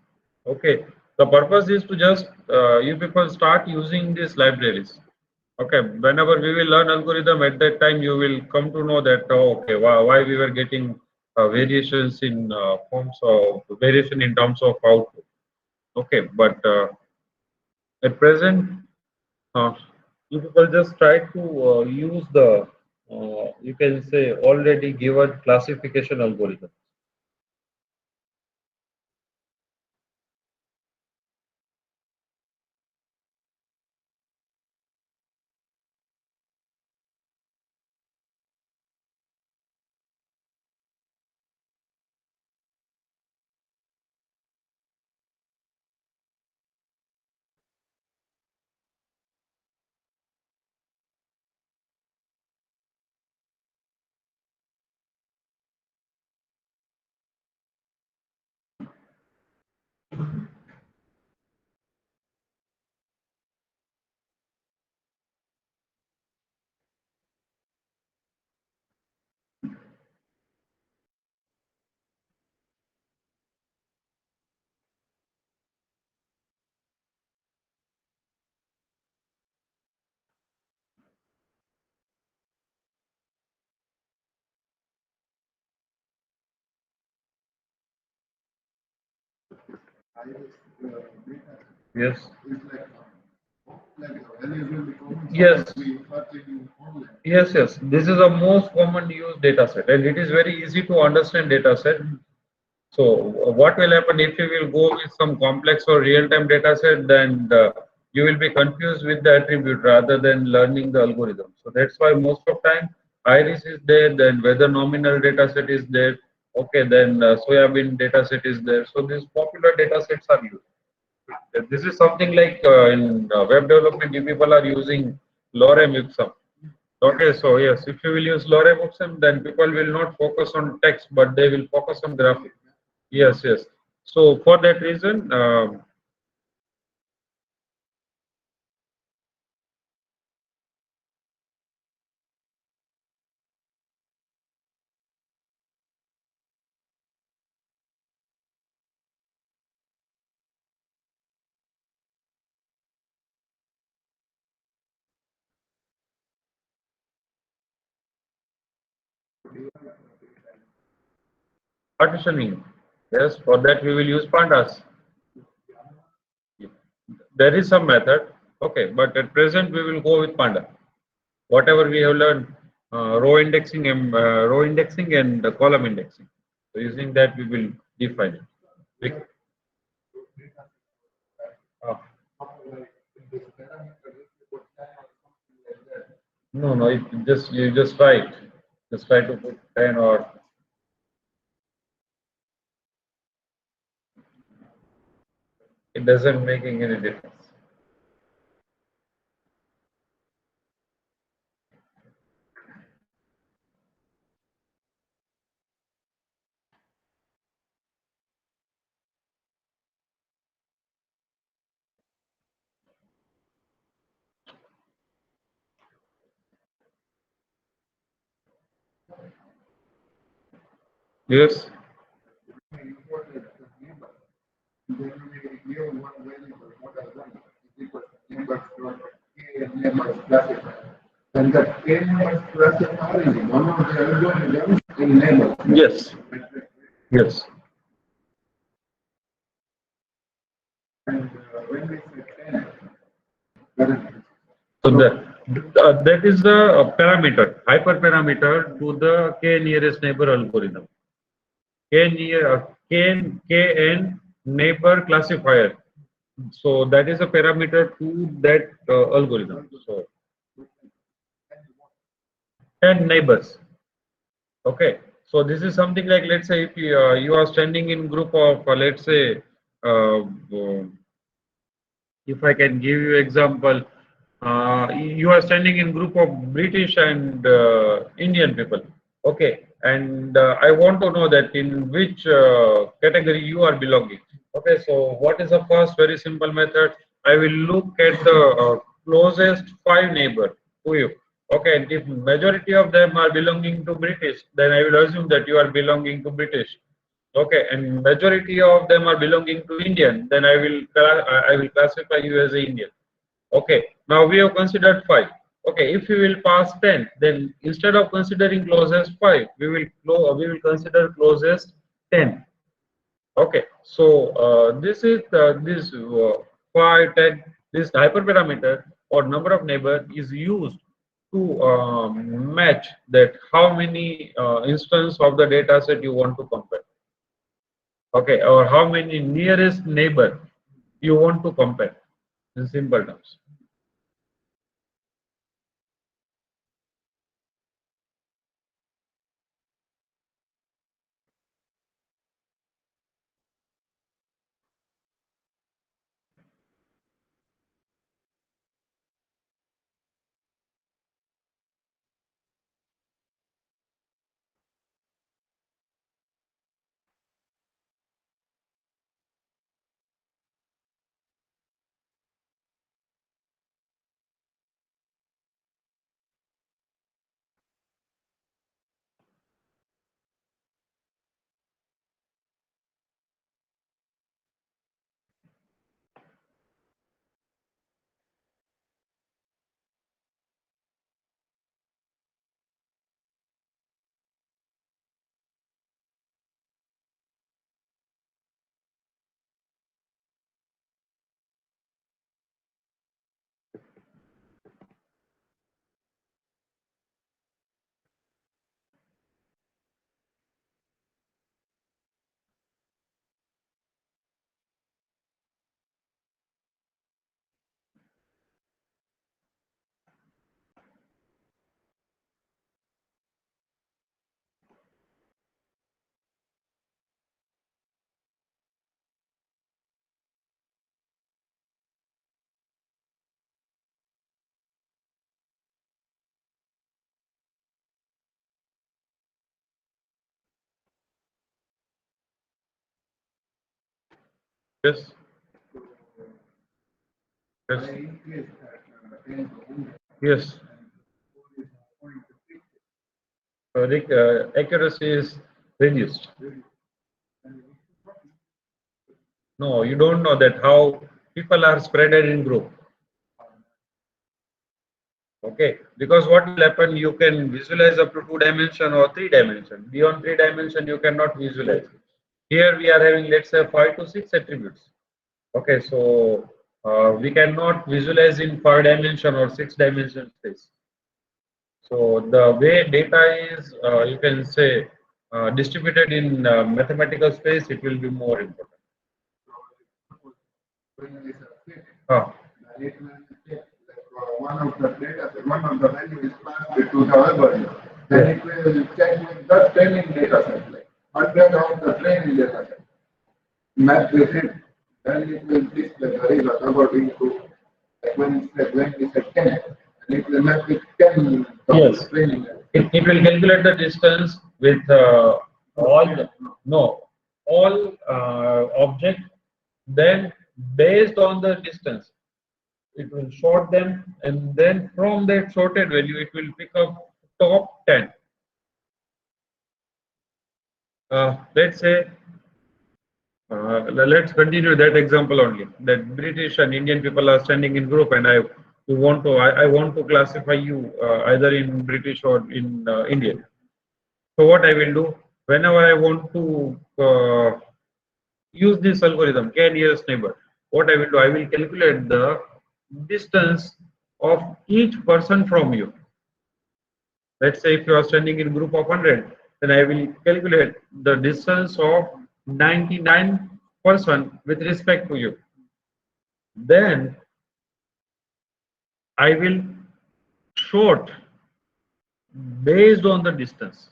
Okay, the purpose is to just you people start using these libraries. Okay, whenever we will learn algorithm, at that time you will come to know that okay, why we were getting variations in forms of variation in terms of output. Okay, but at present you people just try to use the you can say already given classification algorithm. Yes. Yes. Yes, yes. This is the most common used data set, and it is very easy to understand data set. So what will happen if you will go with some complex or real-time data set, then you will be confused with the attribute rather than learning the algorithm. So that's why most of time iris is there, then weather nominal data set is there. Okay, then soybean data set is there. So these popular data sets are used. This is something like in web development, you people are using lorem ipsum. Okay, so yes, if you will use lorem ipsum, then people will not focus on text, but they will focus on graphic. Yes, yes. So for that reason, partitioning. Yes, for that we will use pandas. There is some method. Okay, but at present we will go with panda. Whatever we have learned, row indexing and column indexing. So using that we will define it. Uh, Like in this parameter, if you put 10 or something like that. no, you just write. Just try to put 10 or it doesn't making any difference. Yes. Then we give one variable model 1 is equal to numbers dot k numbers classifier. And the k numbers classifier is one of the algorithms in neighbors. Yes. Yes. And when we say 10, then So that is the parameter, hyperparameter to the k nearest neighbor algorithm. Kn neighbor classifier. So that is a parameter to that algorithm. So 10 neighbors. Okay. So this is something like, let's say if you are standing in group of let's say uh, if I can give you example, you are standing in group of British and Indian people. Okay, and I want to know that in which category you are belonging. Okay, so what is the first very simple method? I will look at the closest 5 neighbor to you. Okay, and if majority of them are belonging to British, then I will assume that you are belonging to British. Okay, and majority of them are belonging to Indian, then I will classify you as a Indian. Okay, now we have considered 5. Okay, if we will pass 10, then instead of considering closest 5, we will consider closest 10. Okay, so this is this 5, 10, this hyperparameter or number of neighbor is used to match that how many instance of the data set you want to compare. Okay, or how many nearest neighbor you want to compare in simple terms. Yes. Yes. Yes. The accuracy is reduced. No, you don't know that how people are spreaded in group. Okay, because what will happen? You can visualize up to 2 dimension or 3 dimension. Beyond 3 dimension, you cannot visualize. Here we are having, let's say, 5 to 6 attributes. Okay, so we cannot visualize in 5 dimension or 6 dimension space. So the way data is, you can say, distributed in mathematical space, it will be more important. when it is a fit, Ah, then it will take one of the data, one of the value is passed to the algorithm. Then it will check with the training data set, like 100 of the training data set. Match with it, then it will display the result according to like when we said 10, and it will match with 10 of Yes. the training data. it will calculate the distance with all object. Then based on the distance, it will sort them, and then from that sorted value, it will pick up top 10. Let's say, let's continue that example only. That British and Indian people are standing in group, and I want to classify you either in British or in Indian. So what I will do, whenever I want to use this algorithm, k nearest neighbor, what I will do, I will calculate the distance of each person from you. Let's say if you are standing in group of 100, then I will calculate the distance of 99% with respect to you. Then I will sort based on the distance.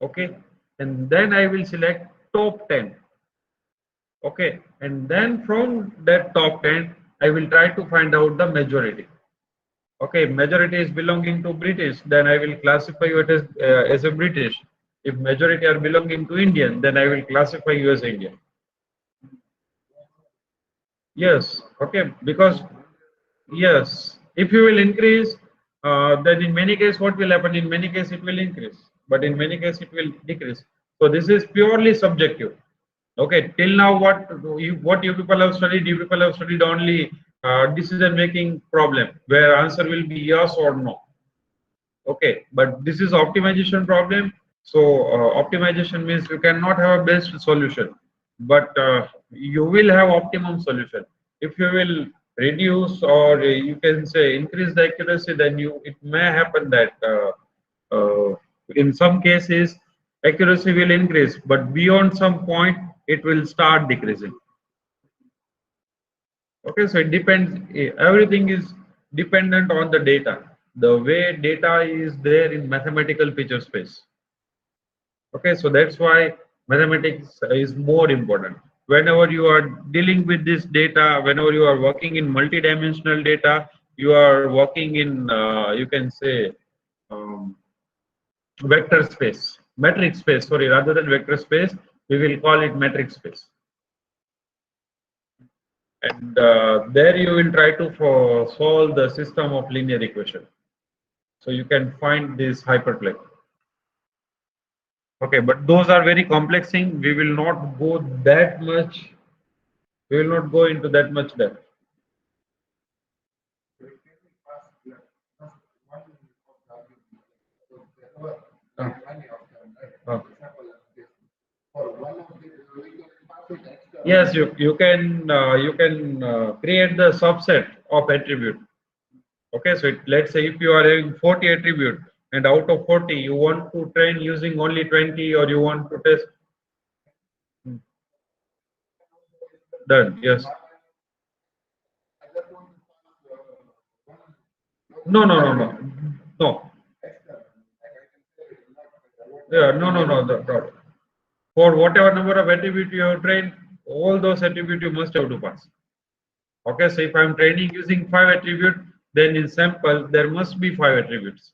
Okay, and then I will select top 10. Okay, and then from that top 10, I will try to find out the majority. Okay, majority is belonging to British, then I will classify you as a British. If majority are belonging to Indian, then I will classify you as Indian. Yes, okay, because yes, if you will increase, then in many cases what will happen? In many cases it will increase, but in many cases it will decrease. So this is purely subjective. Okay, till now what you people have studied, you people have studied only decision making problem where answer will be yes or no. Okay, but this is optimization problem. So optimization means you cannot have a best solution, but you will have optimum solution. If you will reduce or you can say increase the accuracy, then it may happen that in some cases accuracy will increase, but beyond some point it will start decreasing. Okay, so it depends. Everything is dependent on the data. The way data is there in mathematical feature space. Okay, so that's why mathematics is more important. Whenever you are dealing with this data, whenever you are working in multidimensional data, you are working in, you can say, um, vector space, metric space, sorry, rather than vector space, we will call it metric space. And there you will try to solve the system of linear equation. So you can find this hyperplane. Okay, but those are very complex things. We will not go that much. We will not go into that much depth. Yes, you can create the subset of attribute. Okay, so let's say if you are having 40 attribute and out of 40 you want to train using only 20 or you want to test. Done. Yes. No, no, no, no, no. Yeah, no, no, no. For whatever number of attribute you have trained, all those attributes you must have to pass. Okay, so if I'm training using 5 attributes, then in sample there must be 5 attributes.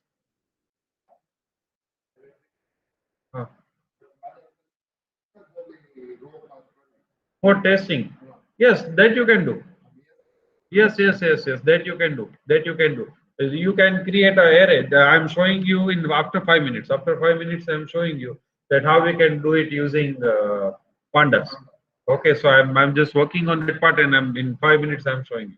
For testing, yes, that you can do. Yes, that you can do. That you can do. You can create an array. I'm showing you in after 5 minutes. After 5 minutes, I'm showing you that how we can do it using pandas. Okay, so I'm just working on that part, and I'm in 5 minutes. I'm showing you.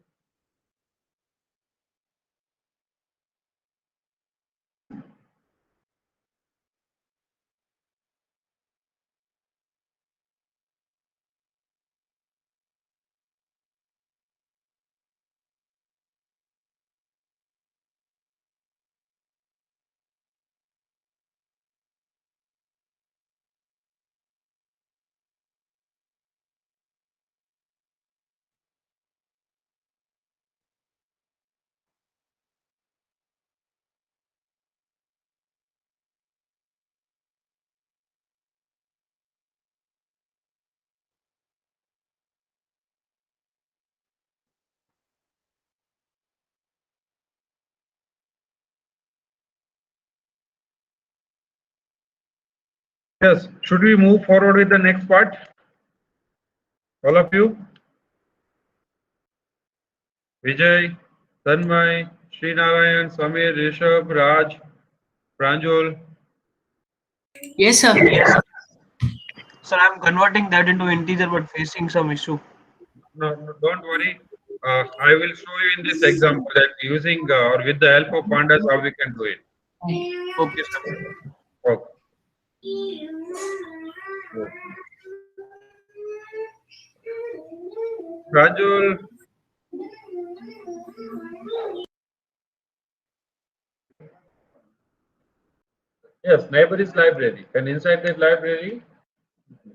Yes, should we move forward with the next part? All of you? Vijay, Tanmay, Srinarayan, Samir, Rishabh, Raj, Pranjul. Yes, sir. Sir, I'm converting that into integer but facing some issue. No, no, don't worry. I will show you in this example that using or with the help of pandas how we can do it. Okay, sir. Okay. Pranjul, yes, neighbor is library. And inside that library,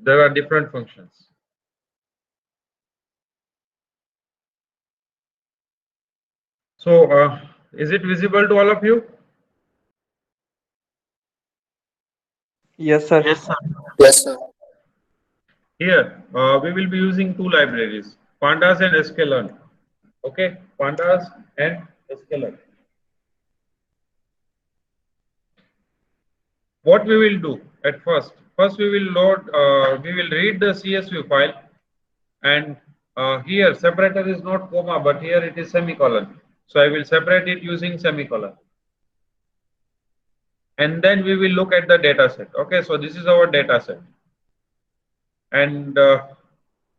there are different functions. So, is it visible to all of you? Yes, sir. Yes, sir. Here, we will be using two libraries, pandas and sklearn. Okay, pandas and sklearn. What we will do at first we will load, we will read the CSV file, and here separator is not comma, but here it is semicolon. So I will separate it using semicolon. And then we will look at the data set. Okay, so this is our data set. And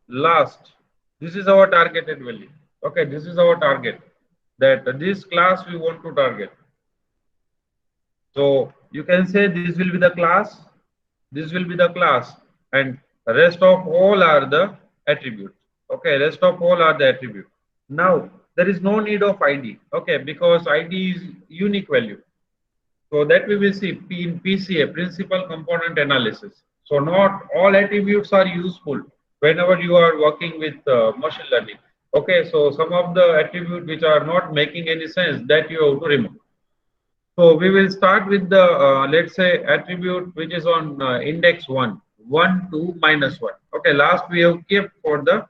last, this is our targeted value. Okay, this is our target, that this class we want to target. So you can say this will be the class, this will be the class, and the rest of all are the attributes. Okay, rest of all are the attributes. Now there is no need of ID. Okay, because ID is unique value. So that we will see in PCA, principal component analysis. So not all attributes are useful whenever you are working with machine learning. Okay, so some of the attributes which are not making any sense, that you have to remove. So we will start with the, let's say, attribute which is on index 1, 1 to -1. Okay, last we have kept for the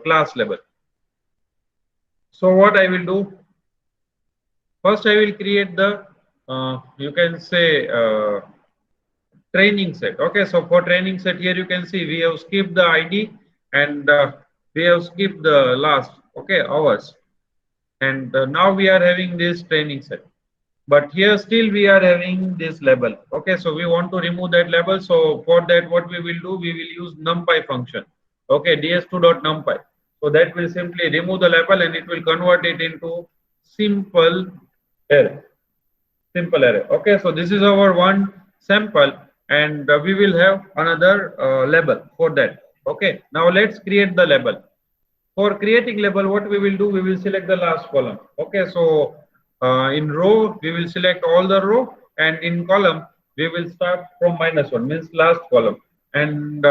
class level. So what I will do, first I will create the, you can say, training set. Okay, so for training set, here you can see we have skipped the ID, and we have skipped the last, okay, hours. And now we are having this training set. But here still we are having this label. Okay, so we want to remove that label. So for that, what we will do, we will use numpy function. Okay, ds2.numpy. So that will simply remove the label and it will convert it into simple array. Simple array. Okay, so this is our one sample, and we will have another label for that. Okay, now let's create the label. For creating label, what we will do, we will select the last column. Okay, so in row, we will select all the row, and in column, we will start from -1, means last column. And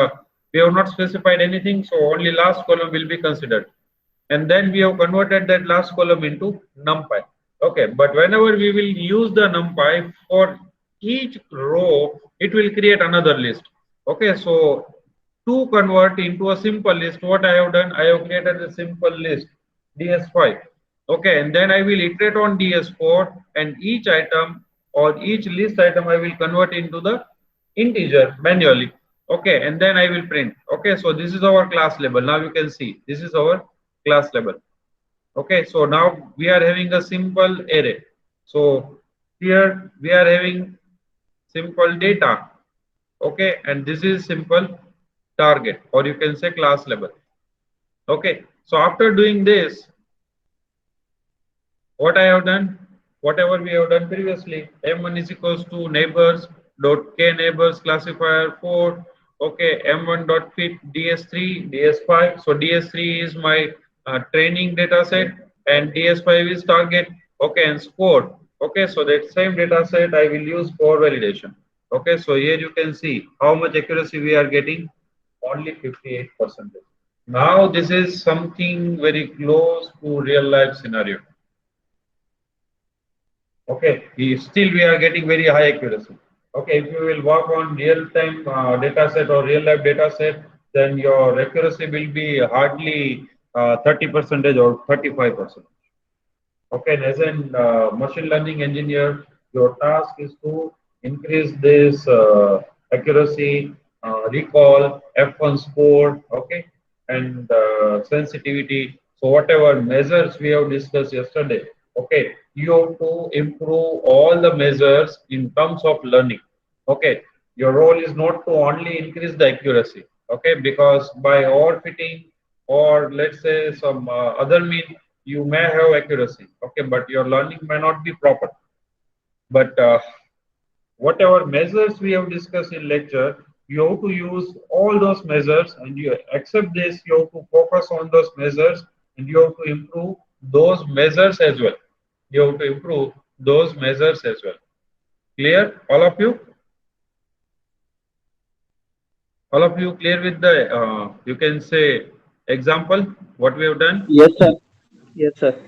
we have not specified anything, so only last column will be considered. And then we have converted that last column into numpy. Okay, but whenever we will use the numpy, for each row, it will create another list. Okay, so to convert into a simple list, what I have done, I have created a simple list, DS5. Okay, and then I will iterate on DS4, and each item or each list item I will convert into the integer manually. Okay, and then I will print. Okay, so this is our class label. Now you can see this is our class label. Okay, so now we are having a simple array. So here we are having simple data. Okay, and this is simple target, or you can say class level. Okay, so after doing this, what I have done, whatever we have done previously, m1 is equals to neighbors dot k neighbors classifier 4. Okay, m1 dot fit ds3 ds5. So ds3 is my training data set, and ds5 is target. Okay, and score. Okay, so that same data set I will use for validation. Okay, so here you can see how much accuracy we are getting, only 58%. Now this is something very close to real life scenario. Okay, still we are getting very high accuracy. Okay, if you will work on real time data set or real life data set, then your accuracy will be hardly 30% or 35%. Okay, and as a machine learning engineer, your task is to increase this accuracy, recall, F1 score, okay, and sensitivity. So whatever measures we have discussed yesterday, okay, you have to improve all the measures in terms of learning. Okay, your role is not to only increase the accuracy, okay, because by overfitting or let's say some other mean you may have accuracy, okay, but your learning may not be proper. But whatever measures we have discussed in lecture, you have to use all those measures and you accept this, you have to focus on those measures and you have to improve those measures as well. You have to improve those measures as well. Clear, all of you? All of you clear with the, you can say, example, what we have done? Yes, sir. Yes, sir.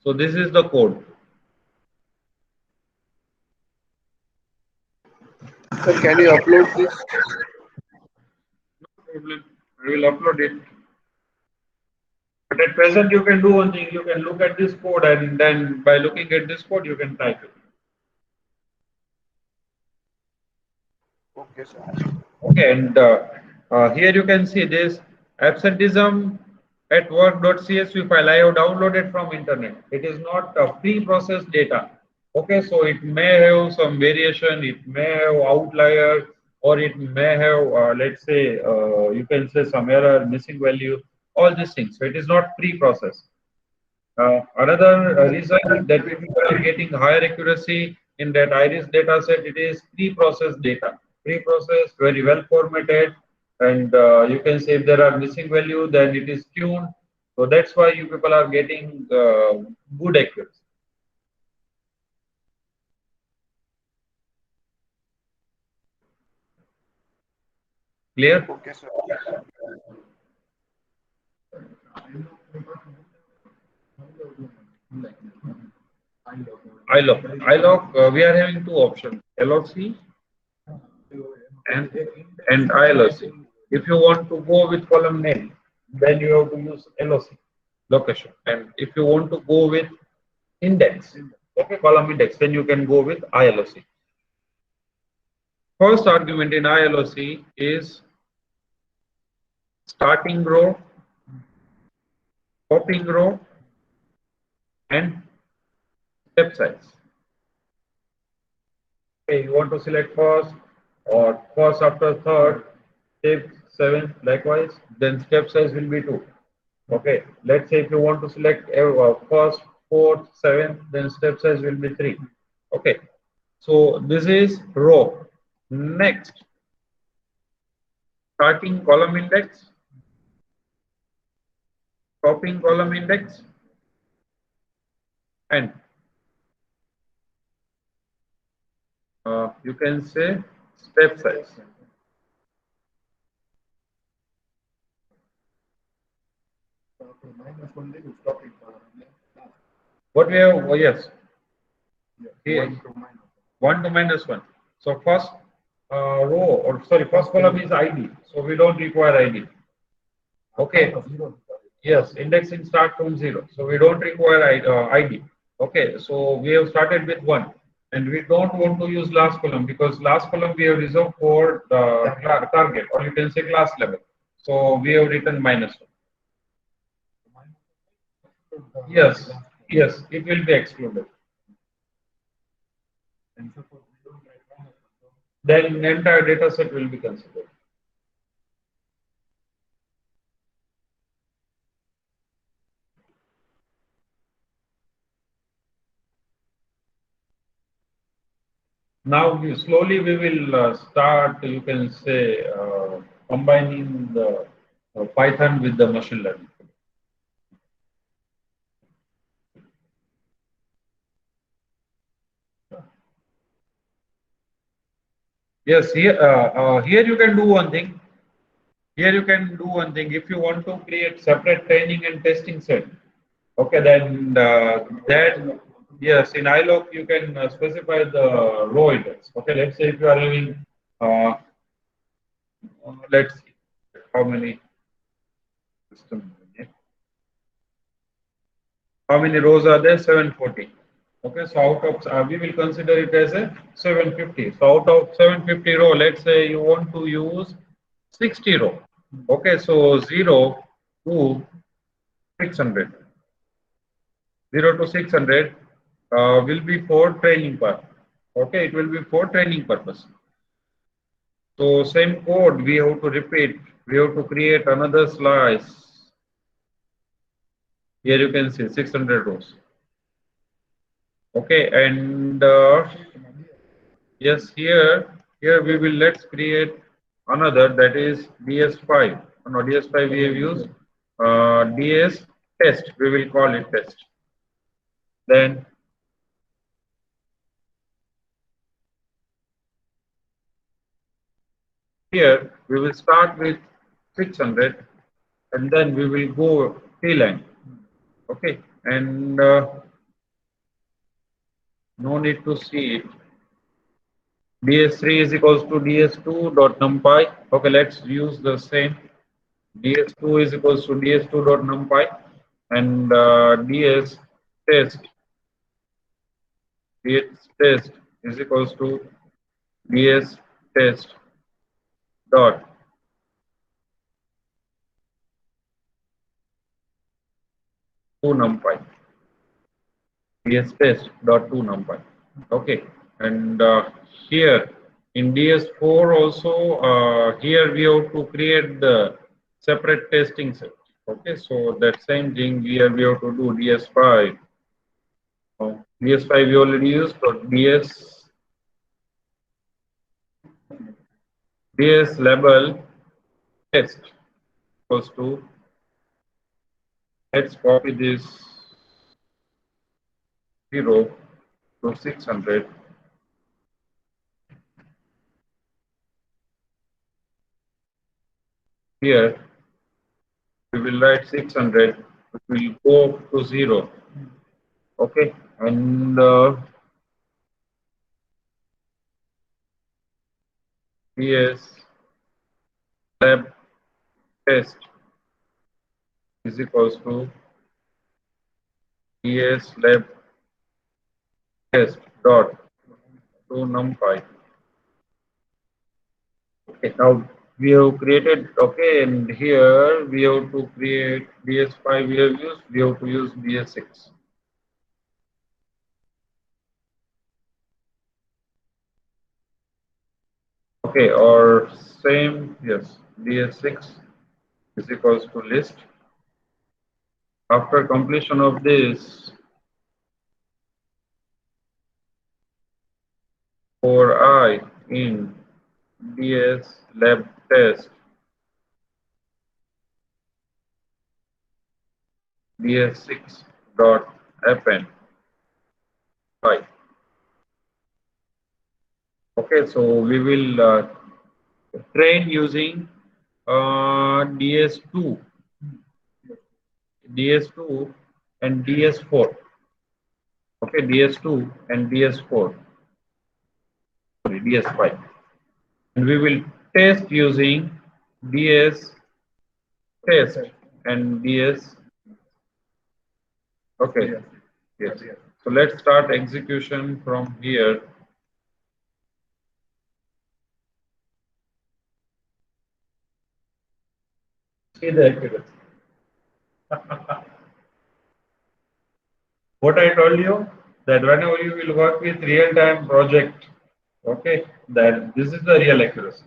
So this is the code. Sir, can you upload this? No problem. I will upload it. But at present, you can do one thing. You can look at this code, and then by looking at this code, you can type it. Okay, sir. Okay, and here you can see this absenteeism at work.csv file I have downloaded from internet. It is not pre-processed data. Okay, so it may have some variation, it may have outlier, or it may have, let's say, you can say some error, missing value, all these things. So it is not pre-processed. Another reason that we are getting higher accuracy in that IRIS data set, it is pre-processed data. Pre-processed, very well formatted, and you can say if there are missing value, then it is tuned. So that's why you people are getting good accuracy. Clear? Okay, sir. ILOC, we are having two options, LOC and ILOC. If you want to go with column name, then you have to use LOC, location. And if you want to go with index, okay, column index, then you can go with ILOC. First argument in ILOC is starting row, copying row, and step size. Okay, you want to select first or first after third, step 7 likewise, then step size will be 2. Okay, let's say if you want to select first, fourth, 7th, then step size will be 3. Okay, so this is row. Next, starting column index, copying column index, and you can say step size. What we have, oh yes, here, 1 to -1. So first row, or sorry, first column is ID, so we don't require ID. Okay, yes, indexing start from 0, so we don't require ID. Okay, so we have started with 1, and we don't want to use last column because last column we have reserved for the target, or you can say class level. So we have written -1. Yes, yes, it will be excluded. Then entire data set will be considered. Now slowly we will start, you can say, combining the Python with the machine learning. Yes, here you can do one thing. Here you can do one thing. If you want to create separate training and testing set, okay, then yes, in iLoc you can specify the row index. Okay, let's say if you are having, let's see how many system. How many rows are there? 740. Okay, so out of we will consider it as a 750. So out of 750 row, let's say you want to use 60 row. Okay, so 0 to 600. 0 to 600 will be for training purpose. Okay, it will be for training purpose. So same code we have to repeat. We have to create another slice. Here you can see 600 rows. Okay, and yes, here we will, let's create another, that is DS5. No, DS5 we have used DS test. We will call it test. Then here we will start with 600 and then we will go T-line. Okay, and no need to see it. DS3 is equals to DS2 dot numpy. Okay, let's use the same. DS2 is equals to DS2 dot numpy and DS test is equals to DS test dot to numpy. DS test dot to numpy. Okay, and here in DS4 also here we have to create the separate testing set. Okay, so that same thing here we have to do DS5. DS5 we already used, so DS label test equals to, let's copy this 0 to 600. Here we will write 600, it will go to 0. Okay, and DS lab test is equals to DS lab test dot to numpy. Okay, now we have created, okay, and here we have to create DS5 we have used, we have to use DS6. Okay, or same, yes, DS6 is equals to list. After completion of this, for I in DS lab test, DS6 dot append 5. Okay, so we will train using DS2 and DS4. Okay, DS2 and DS4. Sorry, DS5. And we will test using DS test and DS. Okay. Yes. So let's start execution from here. See the accuracy. What I told you, that whenever you will work with real-time project, okay, that this is the real accuracy.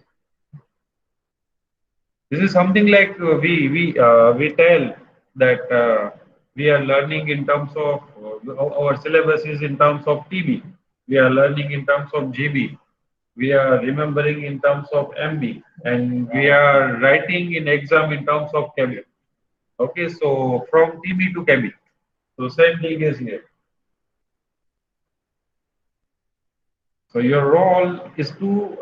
This is something like we tell that we are learning in terms of our syllabus is in terms of TB. We are learning in terms of GB. We are remembering in terms of MB, and we are writing in exam in terms of KB. Okay, so from TB to KB. So same thing is here. So your role is to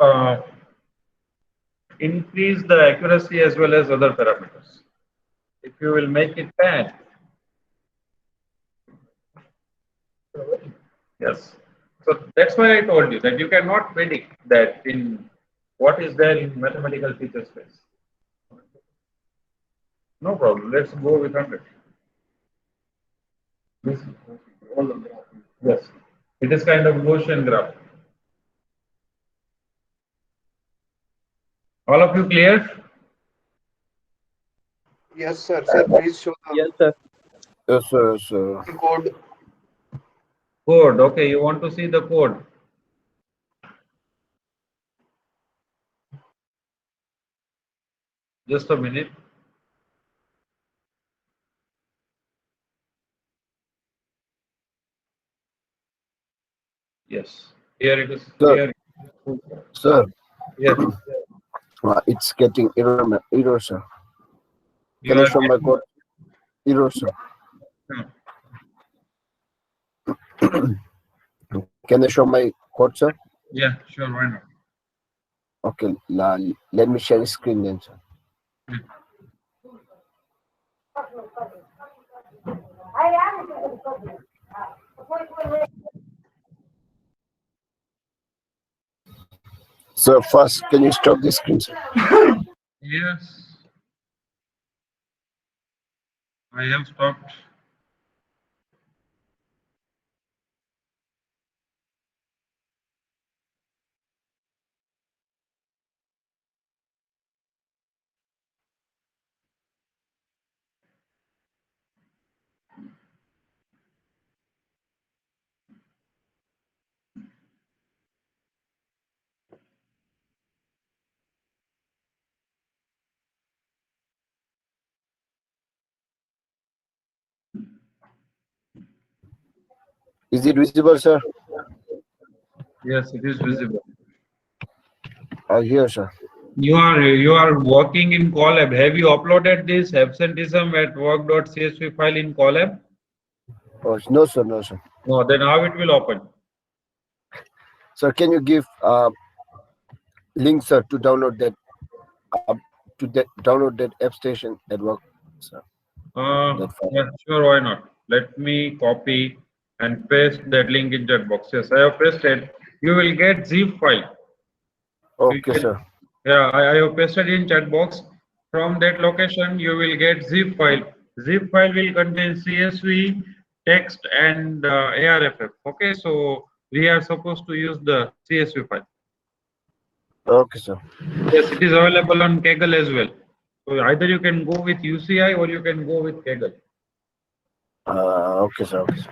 increase the accuracy as well as other parameters. If you will make it 10, Yes. So that's why I told you that you cannot predict that in what is there in mathematical feature space. No problem. Let's go with 100. Yes. It is kind of Gaussian graph. All of you clear? Yes, sir. Sir, please show Yes, sir. Yes, sir. Yes, sir. the code. Code. Okay. You want to see the code? Just a minute. Yes. Here it is. Sir. Here. Sir, Yes. it's getting error, sir. You Can I are show my code? Error, sir. Can I show my code, sir? Yeah. Sure. Why not? Okay, let me share the screen then, sir. So first, can you stop the screen, sir? Yes. I have stopped. Is it visible, sir? Yes, it is visible. Here, sir. You are working in Colab. Have you uploaded this absenteeism at work.csv file in Colab? Oh, no, sir, no, sir. No, then how it will open? Sir, can you give link, sir, to download that download that app station at work, sir? That file. Yeah, sure, why not? Let me copy and paste that link in chat box. Yes, I have pasted. You will get zip file. Okay, sir. Yeah, I have pasted in chat box. From that location, you will get zip file. Zip file will contain CSV, text, and ARFF. Okay, so we are supposed to use the CSV file. Okay, sir. Yes, it is available on Kaggle as well. So either you can go with UCI or you can go with Kaggle. Okay, sir. Okay, sir.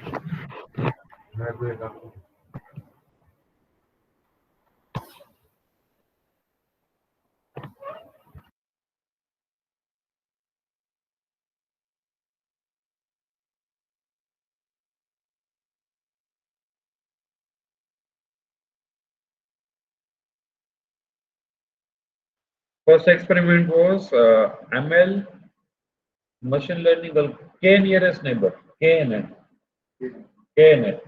First experiment was ML machine learning K nearest neighbor, KNN. KNN.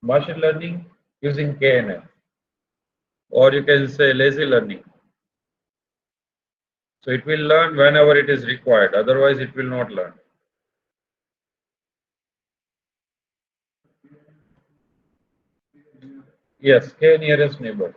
Machine learning using KNN. Or you can say lazy learning. So it will learn whenever it is required, otherwise it will not learn. Yes, K nearest neighbor.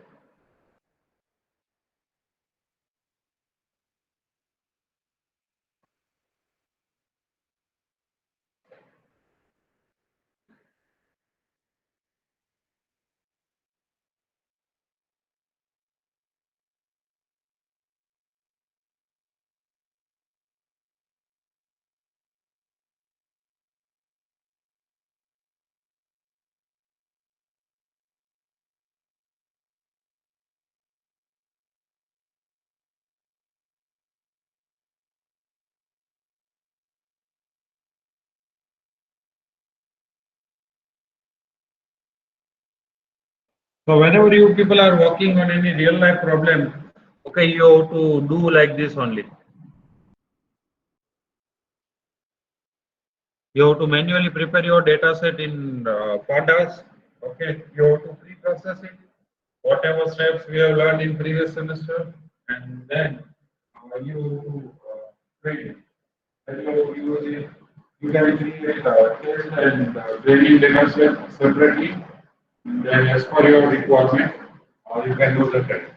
So whenever you people are working on any real life problem, okay, you have to do like this only. You have to manually prepare your data set in pandas. Okay, you have to pre-process it, whatever steps we have learned in previous semester, and then you have to train it. And you have to use it. You can create test and training data set separately, Then as per your requirement, you can do the test.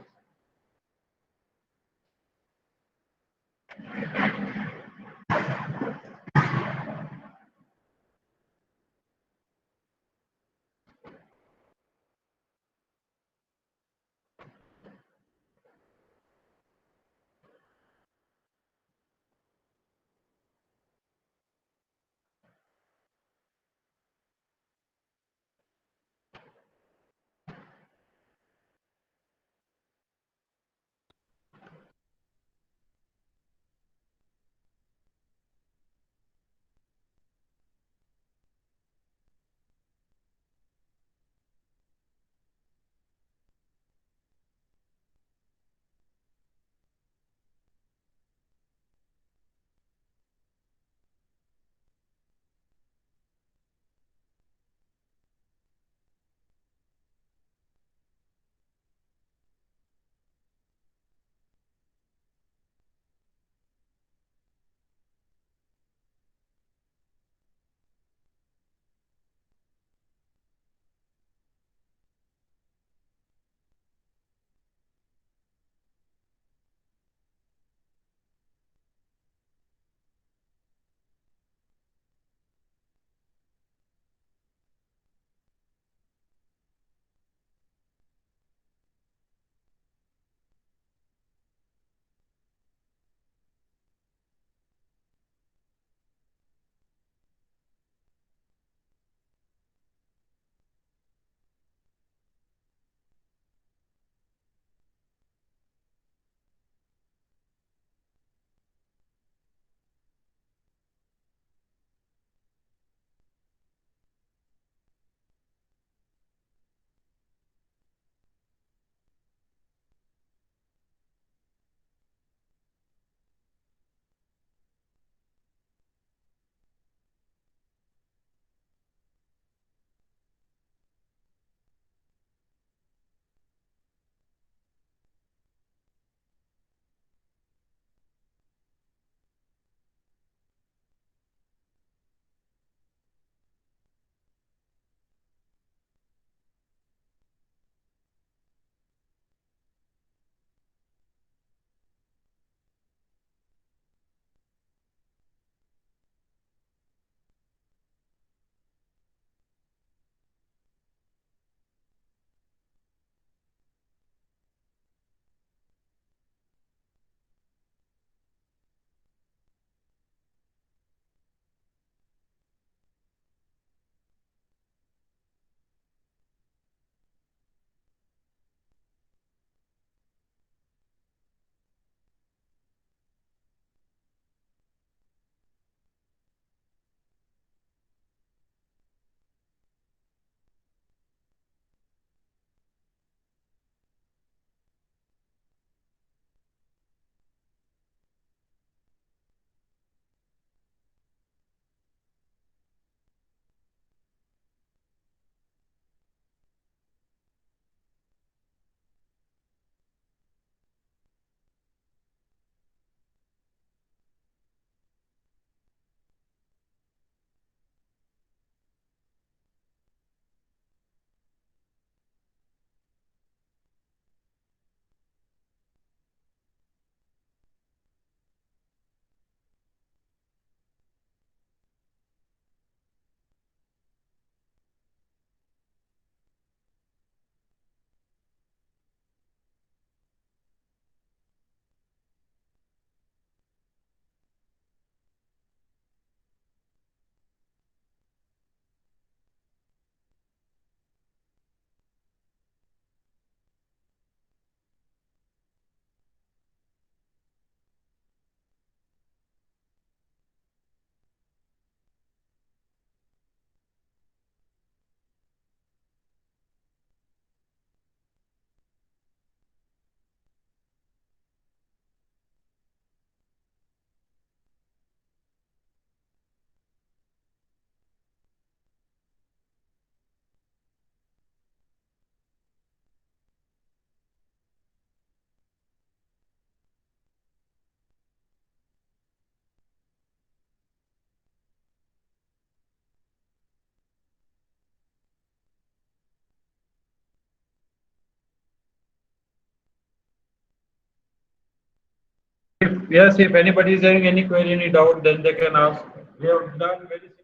yes, if anybody is having any query, any doubt, then they can ask. We have done very simple.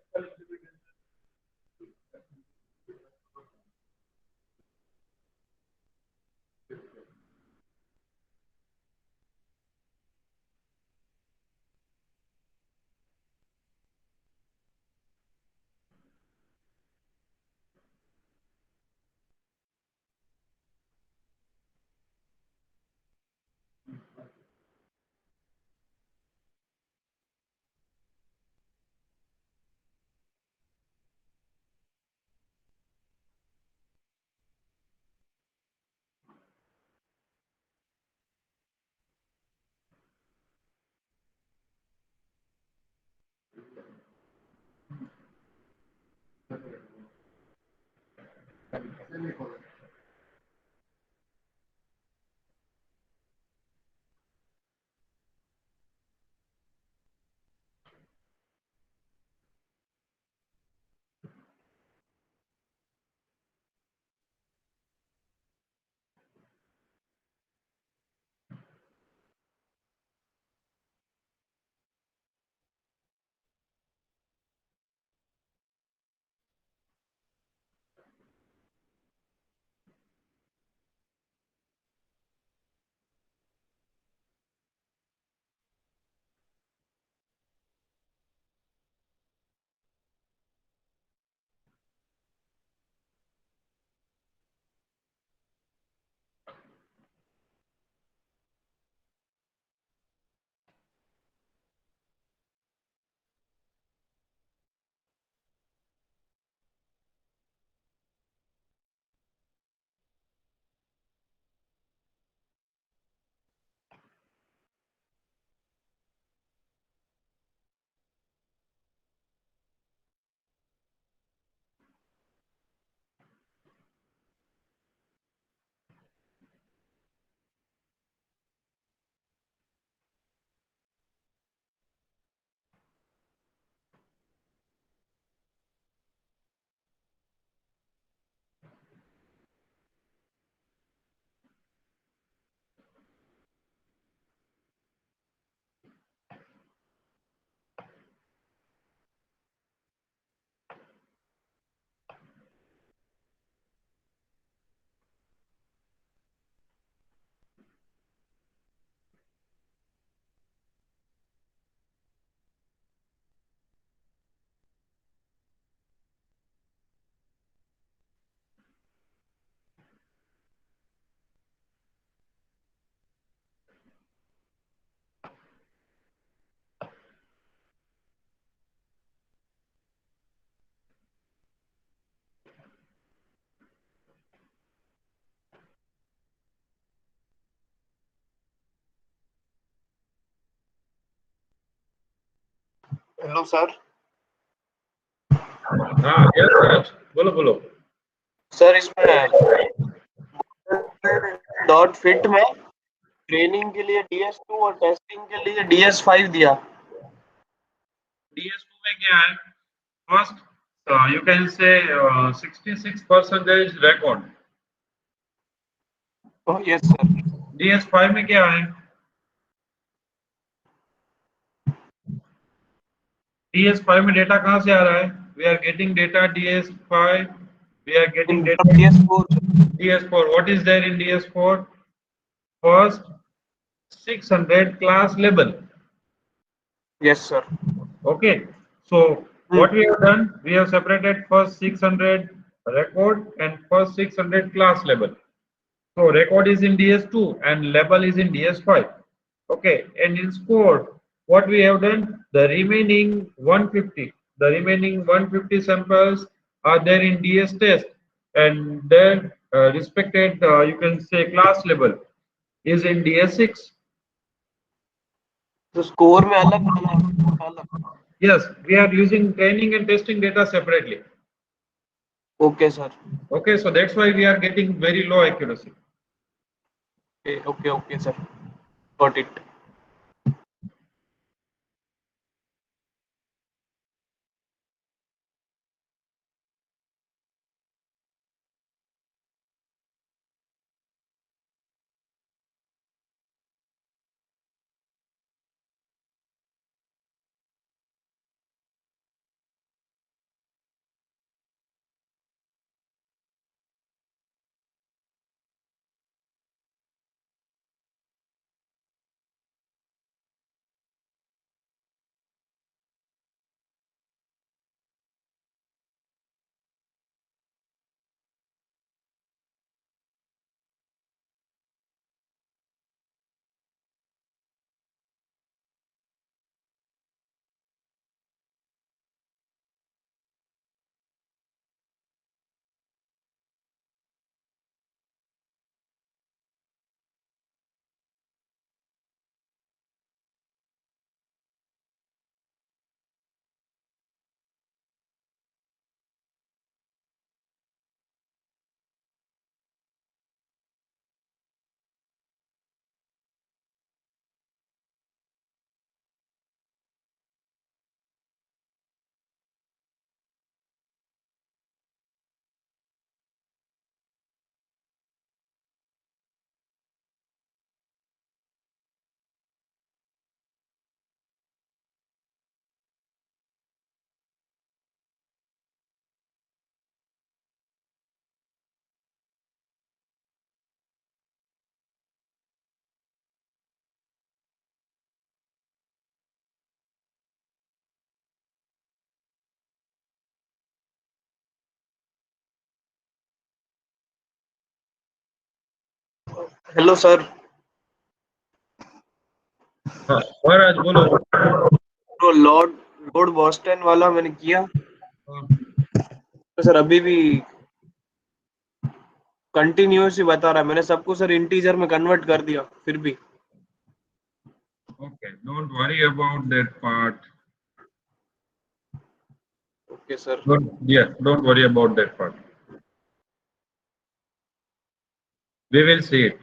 Hello sir. हाँ, yes, Raj. बोलो बोलो. Sir इसमें dot fit में training के लिए DS2 और testing के लिए DS5 दिया। DS2 में क्या है? First, you can say 66% record. Oh yes sir. DS5 में क्या है? DS5 में डेटा कहाँ से आ रहा है? We are getting data DS5. We are getting data DS4 DS4. What is there in DS4? First 600 class label. Yes sir. Okay. So what we have done? We have separated first 600 record and first 600 class label. So record is in DS2 and label is in DS5. Okay, and in score, what we have done, the remaining 150 samples are there in DS test, and their respected, you can say, class level is in DS6. तो score में अलग अलग। Yes, we are using training and testing data separately. Okay sir. Okay, so that's why we are getting very low accuracy. Okay okay sir, got it. Hello sir. हाँ महाराज बोलो। तो Lord Boston वाला मैंने किया, हाँ, तो सर अभी भी कंटिन्यूस ही बता रहा है। मैंने सबको सर इंटीजर में कन्वर्ट कर दिया फिर भी। okay, don't worry about that part. Okay sir. Don't worry about that part. We will see it.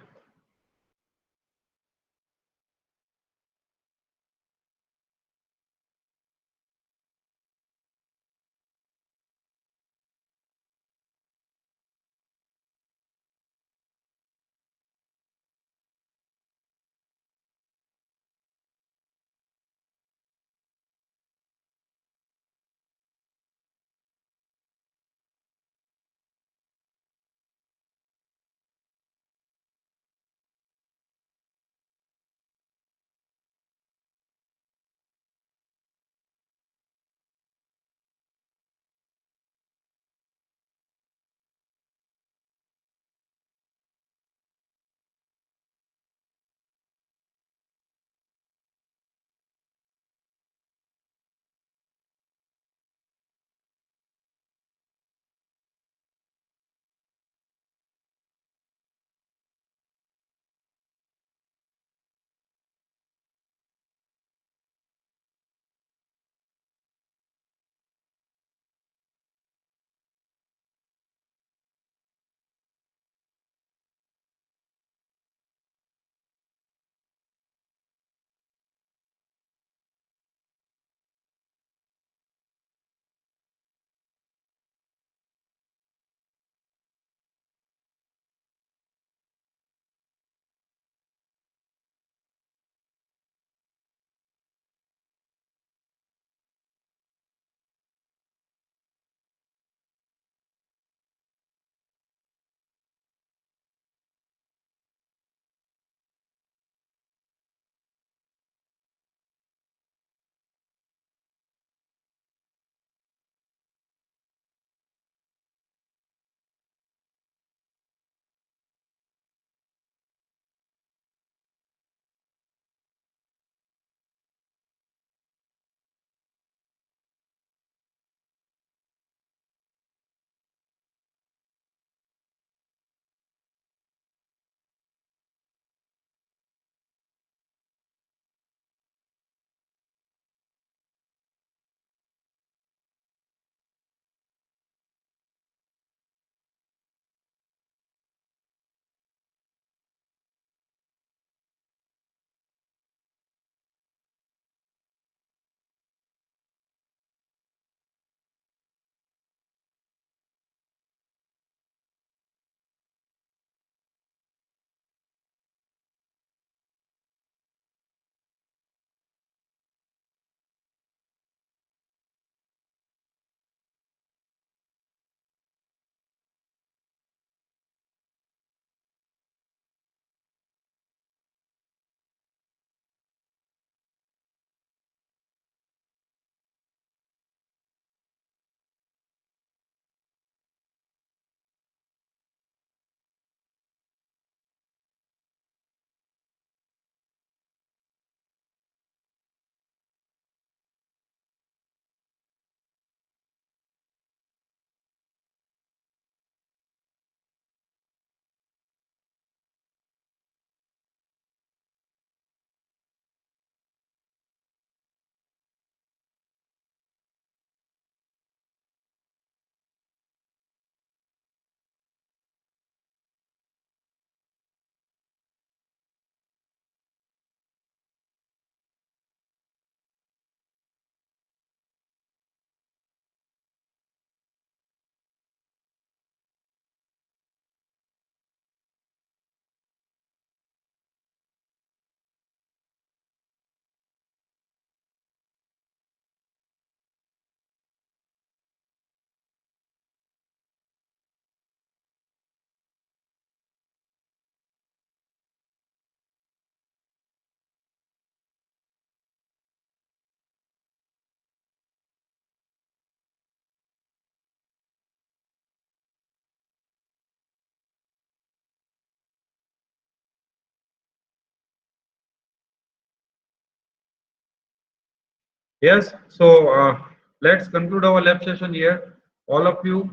Yes, so let's conclude our lab session here. All of you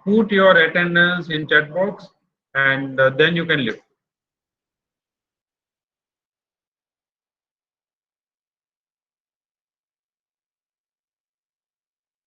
put your attendance in chat box, and then you can leave.